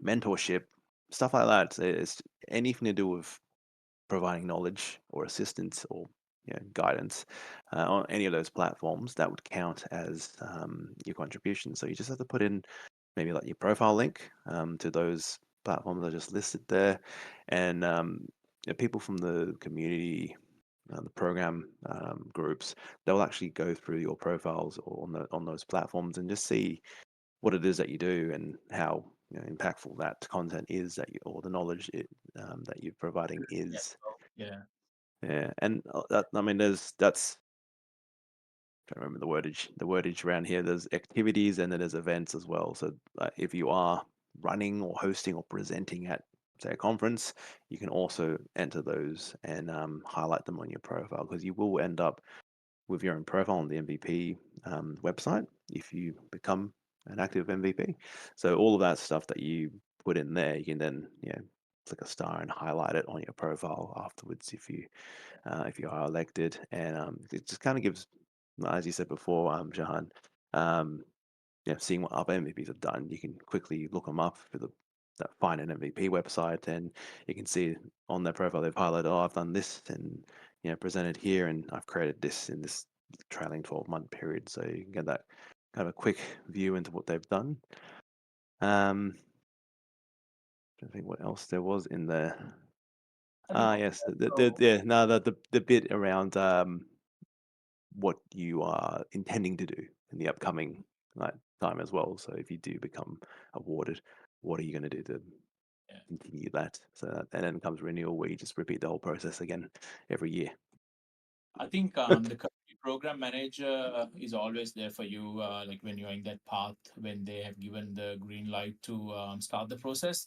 mentorship, stuff like that. So it's anything to do with providing knowledge or assistance or guidance on any of those platforms that would count as your contribution. So you just have to put in maybe like your profile link to those platforms that are just listed there, and people from the community. The program groups, they'll actually go through your profiles on those platforms and just see what it is that you do and how impactful that content is or the knowledge that you're providing Yeah. is. Yeah. Yeah, and that, I mean, that's I don't remember the wordage around here. There's activities and then there's events as well. So if you are running or hosting or presenting at say a conference, you can also enter those and highlight them on your profile, because you will end up with your own profile on the MVP website if you become an active MVP. So all of that stuff that you put in there, you can then click a star and highlight it on your profile afterwards if you are elected, and it just kind of gives, as you said before, Jahan, um, seeing what other MVPs have done. You can quickly look them up for that Find an MVP website, and you can see on their profile they've highlighted, oh, I've done this and presented here, and I've created this in this trailing 12-month period. So you can get that kind of a quick view into what they've done. I think what else there was in there. I think Yes, also, yeah, no, the bit around what you are intending to do in the upcoming time as well. So if you do become awarded, what are you going to do to yeah. continue that? So and then comes renewal, where you just repeat the whole process again every year. I think the community program manager is always there for you, like when you're in that path, when they have given the green light to start the process.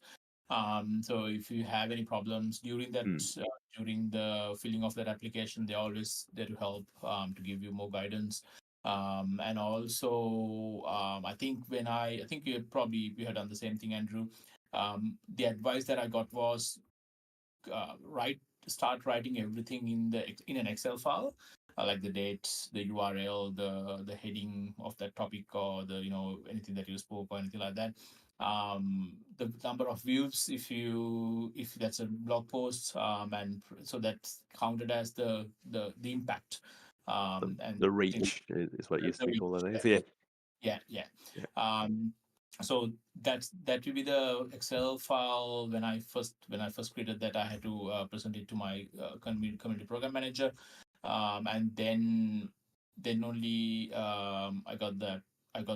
So if you have any problems during that, Mm, during the filling of that application, they're always there to help, to give you more guidance. And also, I think I think you had done the same thing, Andrew. The advice that I got was start writing everything in an Excel file, like the dates, the URL, the heading of that topic, or the anything that you spoke or anything like that. The number of views if that's a blog post, and so that's counted as the impact, and The things, reach is what it used to the be reach. called, I think. So, yeah. Yeah. Yeah. So that will be the Excel file. When I first created that, I had to present it to my community program manager, and then only I got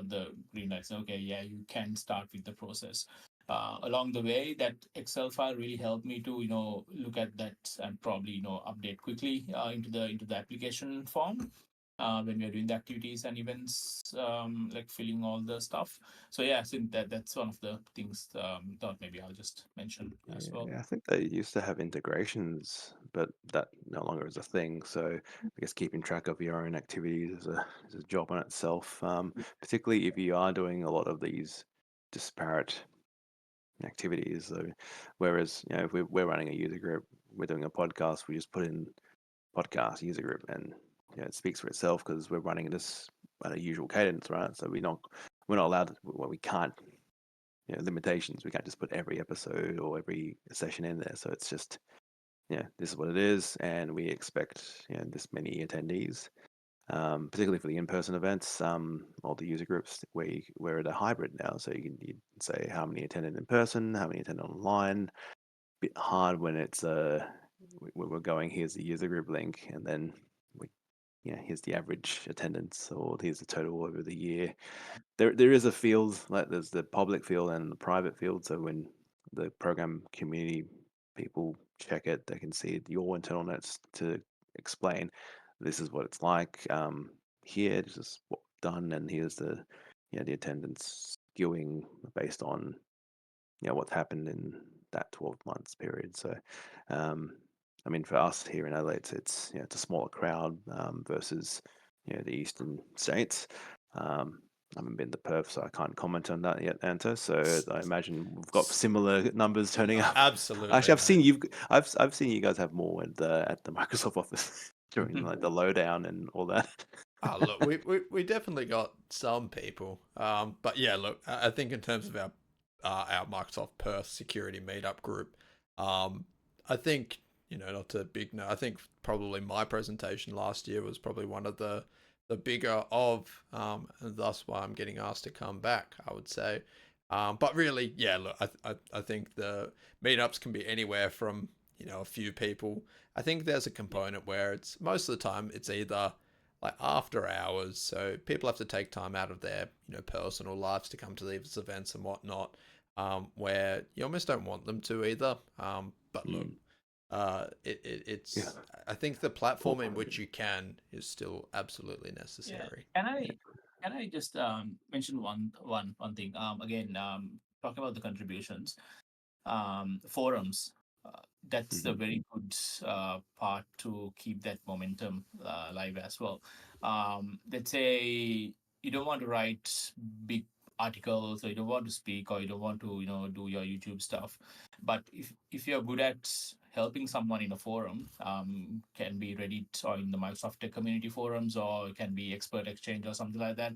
the green light. So, okay, yeah, you can start with the process. Along the way, that Excel file really helped me to look at that and probably update quickly into the application form, when we are doing the activities and events, like filling all the stuff. So yeah, I think that's one of the things, thought maybe I'll just mention as well. Yeah, I think they used to have integrations, but that no longer is a thing. So I guess keeping track of your own activities is a job in itself, particularly if you are doing a lot of these disparate activities. So, whereas if we're running a user group, we're doing a podcast, we just put in podcast user group, and it speaks for itself because we're running this at a usual cadence, right? So we're not allowed. Well, we can't. Limitations. We can't just put every episode or every session in there. So it's just, this is what it is, and we expect this many attendees. Particularly for the in-person events, or the user groups, we're at a hybrid now. So you can say how many attended in person, how many attended online. Bit hard when it's we're going, here's the user group link, and then we here's the average attendance, or here's the total over the year. There is a field, like there's the public field and the private field. So when the program community people check it, they can see your internal notes to explain this is what it's like. Here, this is what we've done, and here's the attendance skewing based on what's happened in that 12 months period. So, um, I mean, for us here in Adelaide, it's a smaller crowd, versus the eastern states. I haven't been to Perth, so I can't comment on that yet, Anto. So I imagine we've got similar numbers turning up. Absolutely, Actually, mate. I've seen you guys have more at the Microsoft office during like the lowdown and all that. Oh, look, we definitely got some people. But yeah, look, I think in terms of our Microsoft Perth security meetup group, I think not to big no, I think probably my presentation last year was probably one of the bigger of, and thus why I'm getting asked to come back, I would say. But really, yeah, look, I think the meetups can be anywhere from a few people. I think there's a component where it's most of the time it's either like after hours, so people have to take time out of their personal lives to come to these events and whatnot, where you almost don't want them to either. But look, Mm, yeah. it's I think the platform in which you can is still absolutely Yeah. necessary. Can I just mention one thing? Again, talking about the contributions, forums. That's a Mhm. very good part to keep that momentum alive as well. Let's say you don't want to write big articles, or you don't want to speak, or you don't want to do your YouTube stuff, but if you're good at helping someone in a forum, can be Reddit or in the Microsoft Tech community forums, or it can be Expert Exchange or something like that.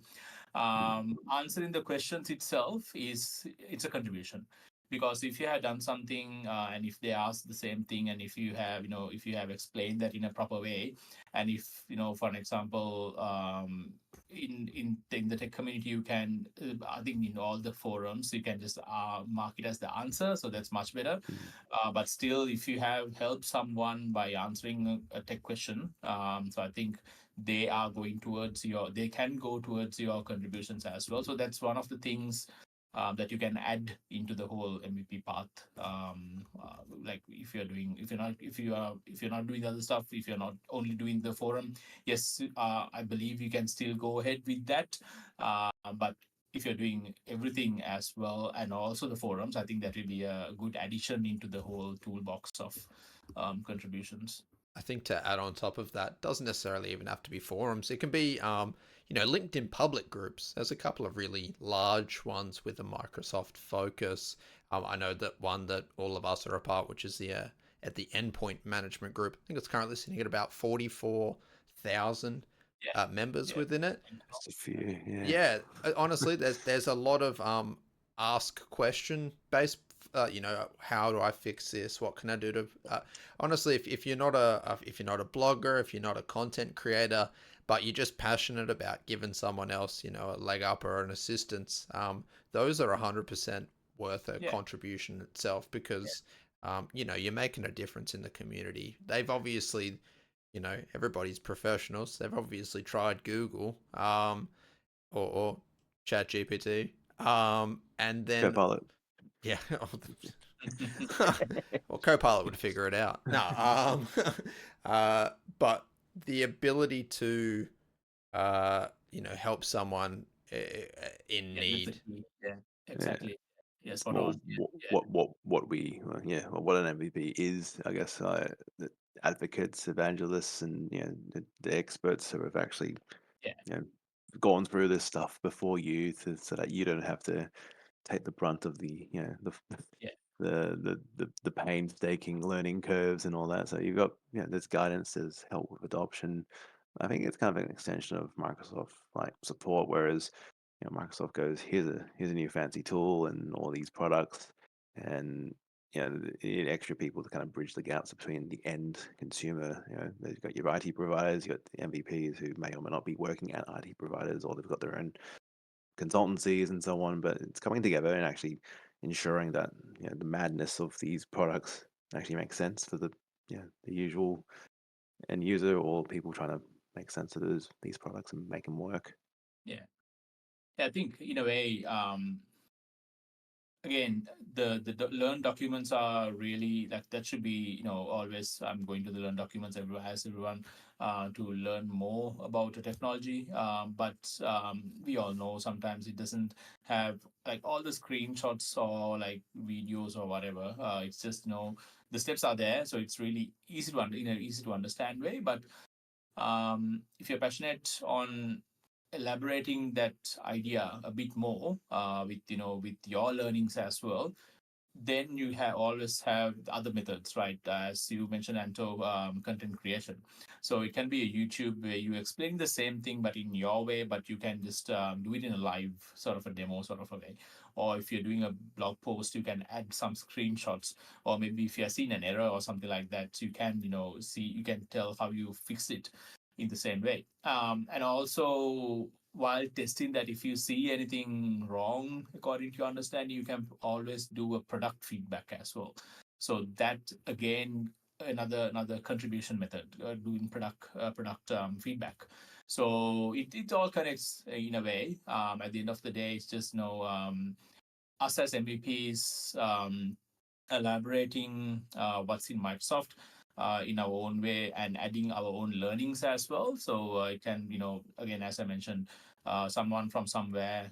Answering the questions itself it's a contribution, because if you have done something, and if they ask the same thing, and if you have explained that in a proper way, and if for an example, in the tech community, you can, I think in all the forums you can just mark it as the answer, so that's much better. Mm, But still, if you have helped someone by answering a tech question, so I think they can go towards your contributions as well. So that's one of the things that you can add into the whole MVP path. Like if you're not doing other stuff, if you're not only doing the forum, yes, I believe you can still go ahead with that. But if you're doing everything as well and also the forums, I think that will be a good addition into the whole toolbox of contributions. I think to add on top of that, doesn't necessarily even have to be forums. It can be, LinkedIn public groups. There's a couple of really large ones with a Microsoft focus. I know that one that all of us are a part, which is the at the endpoint management group. I think it's currently sitting at about 44,000 Yeah. members Yeah. within it. Just a few, yeah. Yeah, honestly, there's a lot of ask question based. How do I fix this? What can I do to? Honestly, if you're not if you're not a blogger, if you're not a content creator, but you're just passionate about giving someone else, a leg up or an assistance, those are 100% worth a Yeah. contribution itself Yeah. because, you're making a difference in the community. They've obviously, everybody's professionals. They've obviously tried Google. Or Chat GPT. And then Copilot. yeah, well, Copilot would figure it out. No, but the ability to help someone in Yeah, that's the need. key. Yeah, Yeah. exactly. Yeah, spot Well, on. Yeah, yeah, what an MVP is, I guess, the advocates, evangelists, and the experts who have actually yeah, you know gone through this stuff before you, so that you don't have to take the brunt of yeah, the painstaking learning curves and all that. So you've got there's guidance, there's help with adoption. I think it's kind of an extension of Microsoft like support, whereas Microsoft goes, here's a new fancy tool and all these products, and you need extra people to kind of bridge the gaps between the end consumer. You've got your IT providers, you've got the MVPs who may or may not be working at IT providers, or they've got their own consultancies and so on. But it's coming together and actually ensuring that the madness of these products actually makes sense for the usual end user or people trying to make sense of these products and make them work. yeah. I think in a way, again, the learn documents are really like that should be always I'm going to the learn documents everyone to learn more about the technology. But we all know sometimes it doesn't have like all the screenshots or like videos or whatever. It's just the steps are there, so it's really easy to easy to understand way. But if you're passionate on elaborating that idea a bit more with with your learnings as well, then you always have other methods, right? As you mentioned, Anto, content creation. So it can be a YouTube where you explain the same thing but in your way, but you can just do it in a live sort of a demo sort of a way. Or if you're doing a blog post, you can add some screenshots, or maybe if you're seeing an error or something like that, you can see, you can tell how you fix it in the same way. And also while testing that, if you see anything wrong according to your understanding, you can always do a product feedback as well. So that again, another contribution method, doing product feedback. So it all connects in a way. At the end of the day, it's just us as MVPs elaborating what's in Microsoft in our own way and adding our own learnings as well. So it can, again, as I mentioned, someone from somewhere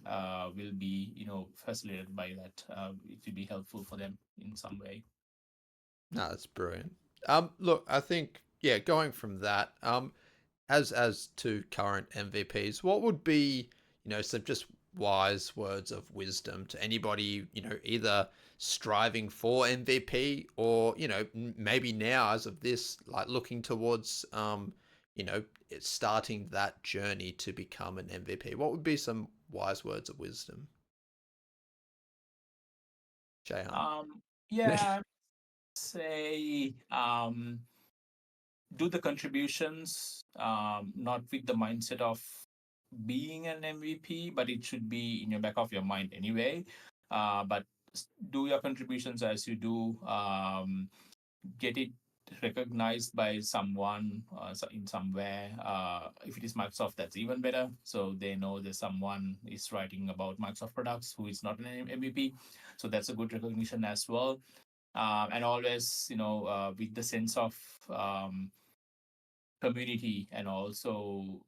will be, facilitated by that. It will be helpful for them in some way. No, that's brilliant. Look, I think going from that, as to current MVPs, what would be, some just wise words of wisdom to anybody, either striving for MVP or, maybe now as of this, like looking towards, it's starting that journey to become an MVP? What would be some wise words of wisdom, Shehan? Yeah, say do the contributions, not with the mindset of being an MVP, but it should be in your back of your mind anyway. But do your contributions as you do. Get it recognized by someone in somewhere. If it is Microsoft, that's even better. So they know that someone is writing about Microsoft products who is not an MVP. So that's a good recognition as well. And always, with the sense of community, and also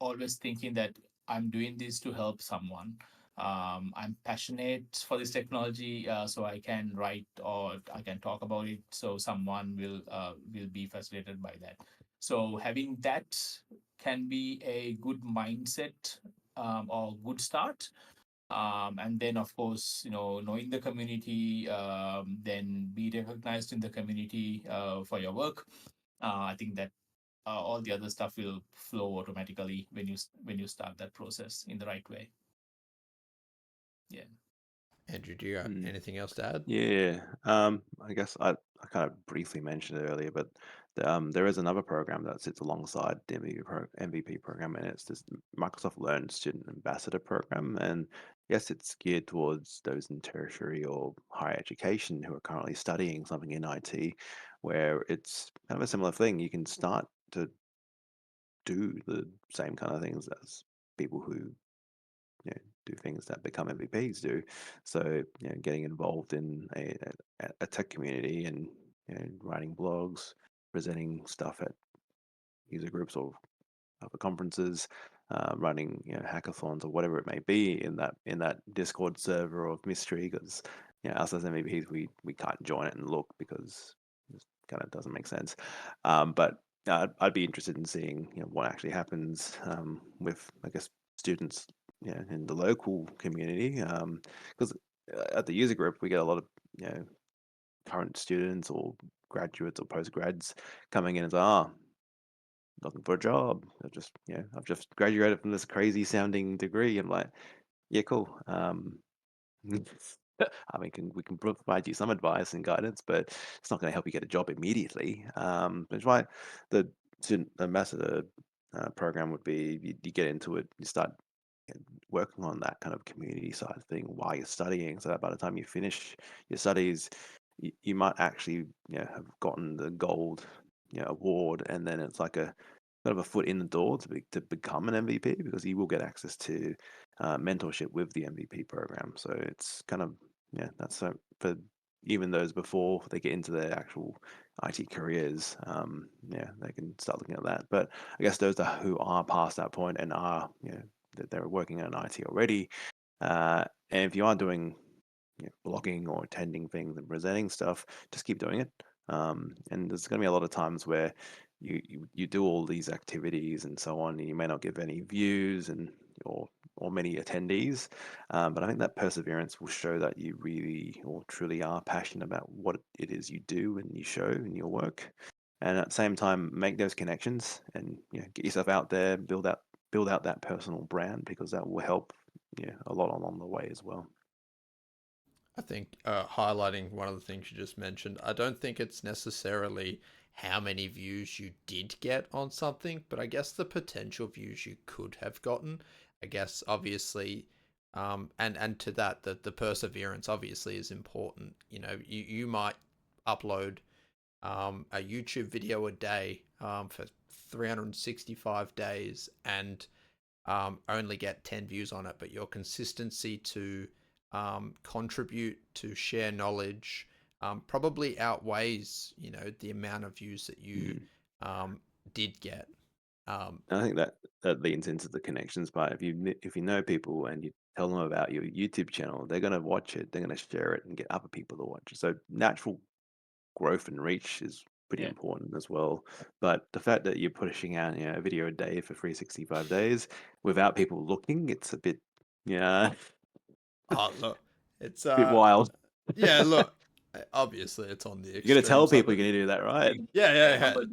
always thinking that I'm doing this to help someone. I'm passionate for this technology, so I can write or I can talk about it, so someone will be facilitated by that. So having that can be a good mindset or good start. And then of course, knowing the community, then be recognized in the community for your work. I think that all the other stuff will flow automatically when you start that process in the right way. Yeah. Andrew, do you got Mm. anything else to add? Yeah, I guess I kind of briefly mentioned it earlier, but there is another program that sits alongside the MVP program, and it's this Microsoft Learn Student Ambassador program. And yes, it's geared towards those in tertiary or higher education who are currently studying something in IT, where it's kind of a similar thing. You can start to do the same kind of things as people who do things that become MVPs do. So, getting involved in a tech community and writing blogs, presenting stuff at user groups or other conferences, running hackathons or whatever it may be in that Discord server of mystery. Because us as MVPs, we can't join it and look because it kind of doesn't make sense. But I'd be interested in seeing what actually happens with, I guess, students in the local community. Because at the user group we get a lot of current students or graduates or postgrads coming in and say, looking for a job. I've just graduated from this crazy sounding degree. I'm like, yeah, cool. I mean, we can provide you some advice and guidance, but it's not going to help you get a job immediately. That's why the student ambassador program would be you get into it, you start working on that kind of community side of thing while you're studying, so that by the time you finish your studies, you might actually have gotten the gold award, and then it's like a kind of a foot in the door to become an MVP because you will get access to mentorship with the MVP program. So it's kind of that's for even those before they get into their actual IT careers. They can start looking at that. But I guess those who are past that point and are that they're working in IT already, and if you are doing blogging or attending things and presenting stuff, just keep doing it. And there's going to be a lot of times where you do all these activities and so on, and you may not give any views or many attendees. But I think that perseverance will show that you really or truly are passionate about what it is you do and you show in your work. And at the same time, make those connections and get yourself out there, build out that personal brand because that will help a lot along the way as well. I think highlighting one of the things you just mentioned, I don't think it's necessarily how many views you did get on something, but I guess the potential views you could have gotten. I guess obviously, and to that, the perseverance obviously is important. You might upload a YouTube video a day for 365 days and only get 10 views on it, but your consistency to contribute, to share knowledge, probably outweighs, the amount of views that you Mm. did get. I think that leans into the connections part. If you know people and you tell them about your YouTube channel, they're going to watch it, they're going to share it, and get other people to watch it. So natural growth and reach is pretty Yeah. important as well. But the fact that you're pushing out a video a day for 365 days without people looking, it's a bit yeah, Oh, look, it's bit wild. yeah, look, obviously it's on the You're going to tell extreme side, people but you're going to do that, right? yeah, Yeah, but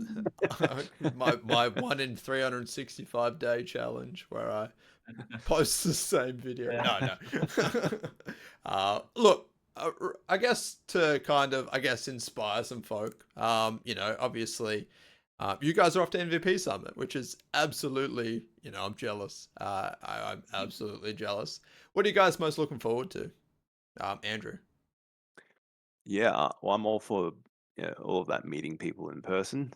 yeah, yeah. my 1 in 365 day challenge where I post the same video. yeah. No, no. Look, I guess to kind of, I guess, inspire some folk. Obviously, you guys are off to MVP Summit, which is absolutely, I'm jealous. I'm absolutely jealous. What are you guys most looking forward to, Andrew? Yeah, well, I'm all for all of that meeting people in person.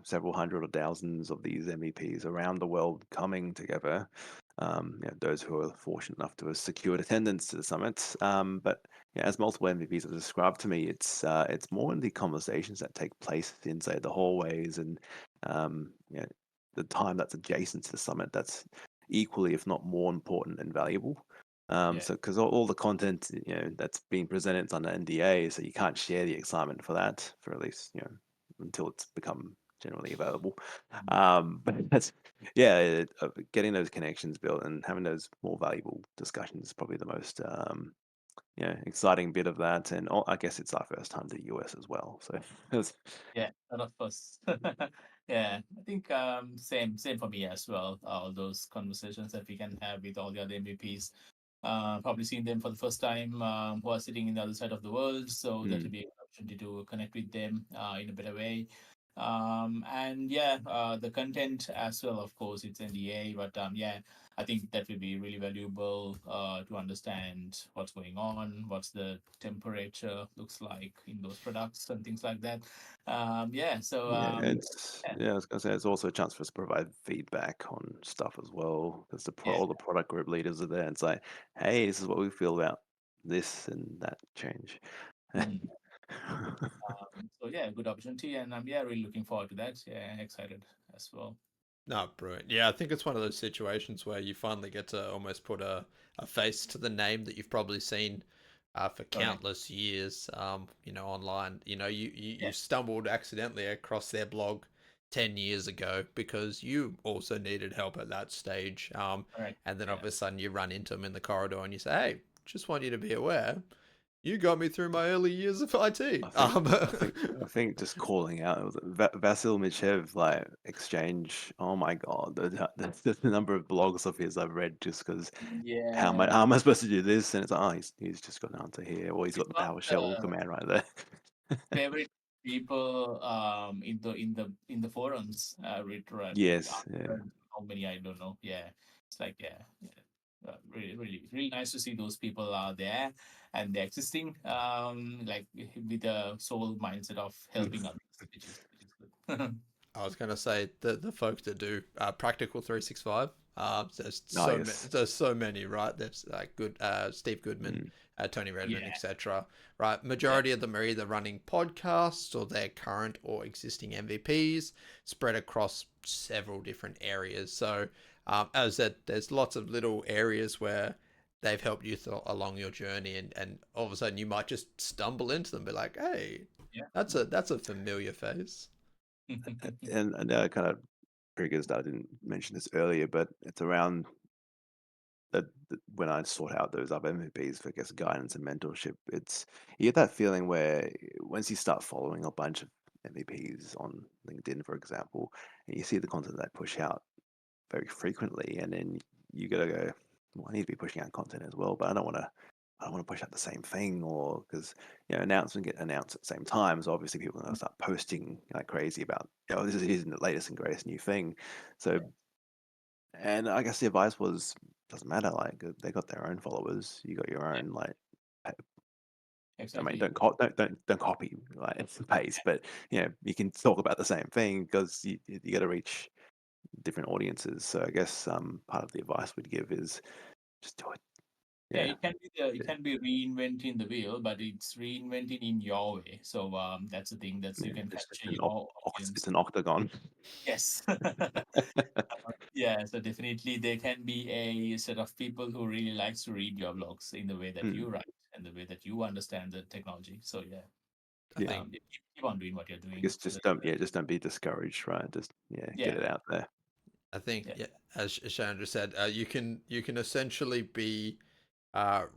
Several hundred or thousands of these MEPs around the world coming together. Those who are fortunate enough to have secured attendance to the summit. But as multiple MVPs have described to me, it's more in the conversations that take place inside the hallways and the time that's adjacent to the summit that's equally, if not more important and valuable. Yeah. So because all the content that's being presented is under NDA, so you can't share the excitement for that for at least until it's become generally available. Mm. But that's, yeah, getting those connections built and having those more valuable discussions is probably the most exciting bit of that. And I guess it's our first time to the US as well, so it's, Yeah, and of course. Yeah, I think same for me as well. All those conversations that we can have with all the other MVPs, probably seeing them for the first time, who are sitting in the other side of the world. So that mm, will be an opportunity to connect with them in a better way. And yeah, the content as well. Of course, it's NDA, but yeah, I think that will be really valuable to understand what's going on, what's the temperature looks like in those products and things like that. Yeah, so yeah, it's yeah, yeah. I was gonna say it's also a chance for us to provide feedback on stuff as well, because yeah. all the product group leaders are there. It's like, hey, this is what we feel about this and that change. Mm. So yeah, good opportunity, and I'm yeah really looking forward to that. Yeah, excited as well. No, brilliant. Yeah, I think it's one of those situations where you finally get to almost put a face to the name that you've probably seen for Correct. countless years, online. You Yeah, stumbled accidentally across their blog 10 years ago because you also needed help at that stage. correct. And then all Yeah, of a sudden you run into them in the corridor and you say, hey, just want you to be aware, you got me through my early years of IT. I think I think just calling out, it was Vasil Michev like exchange. Oh my god, the number of blogs of his I've read just because yeah. how am I supposed to do this? And it's like, oh, he's just got an answer here, or he's He's got the one of PowerShell the command right there. favorite people in the forums. Like Yes, yeah. how many I don't know. Yeah, it's like yeah, yeah. Really nice to see those people are there and they're existing. Like with the sole mindset of Mm. helping others, which is good. I was going to say the folk that do Practical 365. Oh yes. There's so many, right? There's like good Steve Goodman, Mm, Tony Redmond, Yeah, etc. Right, yeah, majority of them are either running podcasts or they're current or existing MVPs spread across several different areas. So, as I said, there's lots of little areas where they've helped you along your journey, and all of a sudden you might just stumble into them, be like, hey, yeah. that's a familiar face. and that kind of triggers that I didn't mention this earlier, but it's around when I sort out those other MVPs for, I guess, guidance and mentorship. It's you get that feeling where once you start following a bunch of MVPs on LinkedIn, for example, and you see the content they push out very frequently, and then you gotta go, well, I need to be pushing out content as well, but I don't want to push out the same thing, or because announcements get announced at the same time, so obviously people are going to start posting like crazy about this is the latest and greatest new thing. So, Yeah, and I guess the advice was doesn't matter, like they got their own followers, you got your yeah, own, like I mean, exactly. don't copy like it's the pace, but you can talk about the same thing because you got to reach different audiences. So I guess part of the advice we'd give is just do it. Yeah, Yeah, it can be reinventing the wheel, but it's reinventing in your way. So that's the thing that's you yeah, can it's just capture your audience. it's an octagon. Yes. Yeah, so definitely there can be a set of people who really likes to read your blogs in the way that Mm, you write and the way that you understand the technology. So yeah, I yeah. keep on doing what you're I doing. guess So that just don't be discouraged, right? Just get yeah, it out there. I think, yeah, yeah, as Chandra said, you can essentially be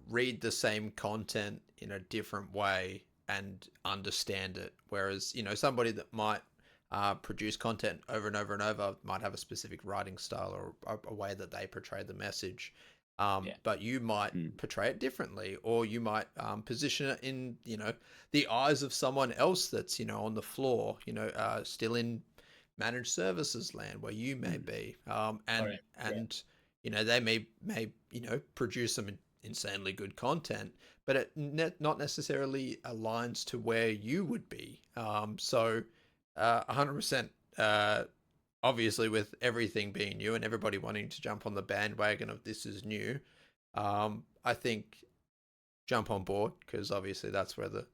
read the same content in a different way and understand it. Whereas somebody that might produce content over and over and over might have a specific writing style or a way that they portray the message. yeah, But you might Mm, portray it differently, or you might position it in the eyes of someone else that's on the floor, still in managed services land where you may mm, be, correct. Yeah, they may produce some insanely good content, but it not necessarily aligns to where you would be. 100%. Obviously, with everything being new and everybody wanting to jump on the bandwagon of this is new, I think jump on board because obviously that's where the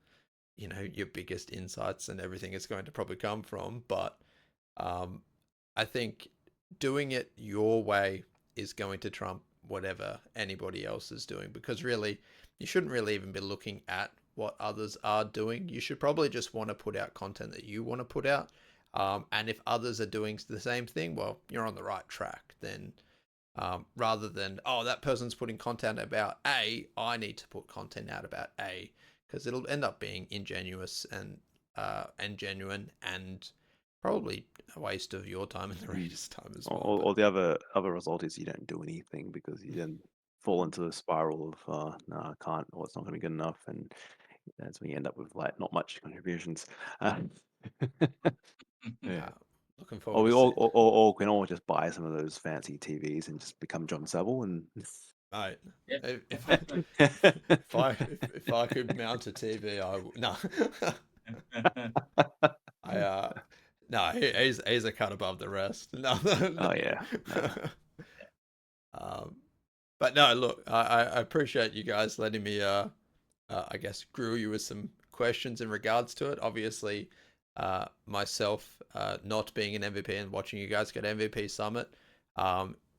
your biggest insights and everything is going to probably come from. But um, I think doing it your way is going to trump whatever anybody else is doing because really, you shouldn't really even be looking at what others are doing. You should probably just want to put out content that you want to put out. And if others are doing the same thing, well, you're on the right track. Then rather than, oh, that person's putting content about A, I need to put content out about A, because it'll end up being ingenuous and genuine, and probably a waste of your time and the reader's time as well. Or the other result is you don't do anything because you then fall into the spiral of no, I can't, or it's not going to be good enough, and that's when you end up with like not much contributions. Yeah. Looking Or forward we to seeing. or can all just buy some of those fancy TVs and just become John Savile and. Right. Yeah. If I could mount a TV, no. No, he's a cut above the rest. No. Oh yeah. But no, look, I appreciate you guys letting me I guess grill you with some questions in regards to it. Obviously, myself not being an MVP and watching you guys get MVP Summit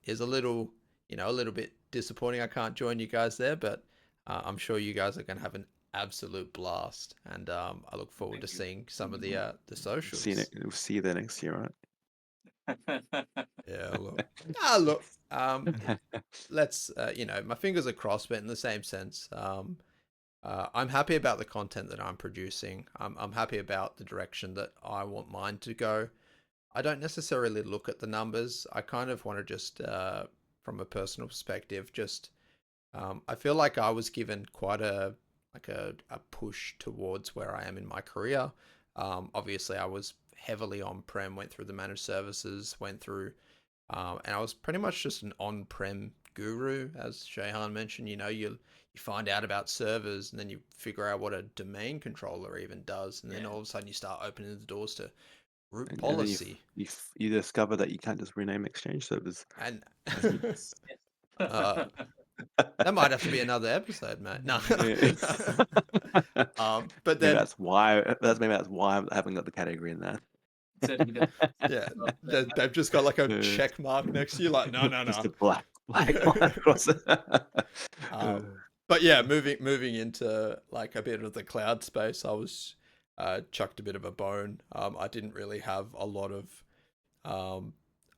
is a little bit disappointing. I can't join you guys there, but I'm sure you guys are going to have an absolute blast, and I look forward to seeing some of the socials. We'll see you there next year, right? Yeah, look. Let's my fingers are crossed, but in the same sense, I'm happy about the content that I'm producing. I'm happy about the direction that I want mine to go. I don't necessarily look at the numbers. I kind of want to just, from a personal perspective, just I feel like I was given quite a push towards where I am in my career. Obviously, I was heavily on-prem, went through the managed services, went through, and I was pretty much just an on-prem guru, as Shehan mentioned. You find out about servers, and then you figure out what a domain controller even does, and then all of a sudden you start opening the doors to root And then policy. you discover that you can't just rename Exchange servers. And that might have to be another episode, mate. No. But maybe then that's why I haven't got the category in there. yeah, they've just got like a check mark next to you, like no. Just a black line across it. But yeah, moving into like a bit of the cloud space, I was chucked a bit of a bone. I didn't really have a lot of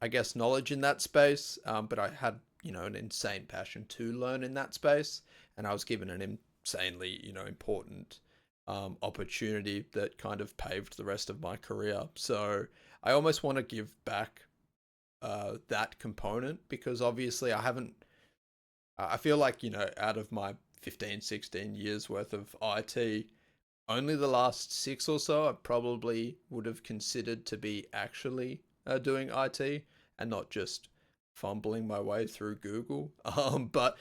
I guess knowledge in that space, but I had an insane passion to learn in that space, and I was given an insanely important opportunity that kind of paved the rest of my career. So I almost want to give back that component, because obviously I feel like out of my 15 16 years worth of IT, only the last 6 or so I probably would have considered to be actually doing IT, and not just fumbling my way through Google. But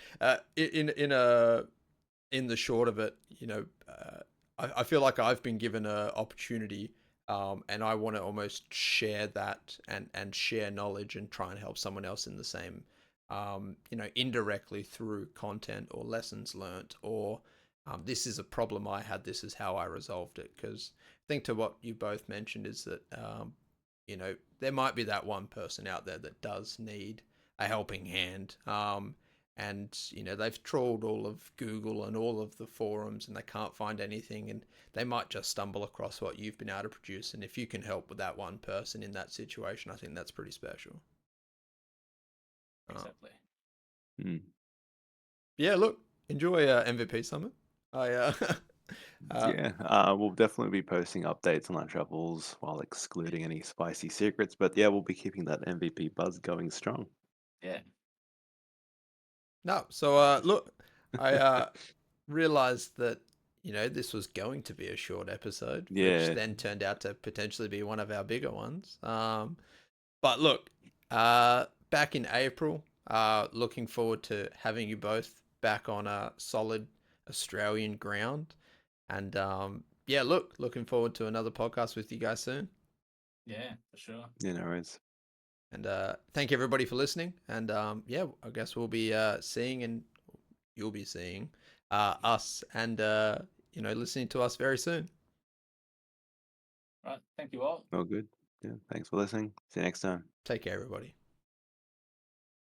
in the short of it, I feel like I've been given an opportunity, and I want to almost share that and share knowledge and try and help someone else in the same, indirectly through content or lessons learnt, or this is a problem I had, this is how I resolved it. Because I think to what you both mentioned is that, there might be that one person out there that does need a helping hand. And they've trawled all of Google and all of the forums, and they can't find anything, and they might just stumble across what you've been able to produce. And if you can help with that one person in that situation, I think that's pretty special. Exactly. Yeah, look, enjoy MVP Summit. We'll definitely be posting updates on our travels while excluding any spicy secrets. But yeah, we'll be keeping that MVP buzz going strong. Yeah. No, so look, I realized that this was going to be a short episode, which then turned out to potentially be one of our bigger ones. But look, back in April, looking forward to having you both back on a solid Australian ground, and looking forward to another podcast with you guys soon. Yeah, for sure. Yeah, no worries. And thank you everybody for listening. And I guess we'll be seeing, and you'll be seeing us, and listening to us very soon. Right. Thank you all. All good. Yeah. Thanks for listening. See you next time. Take care, everybody.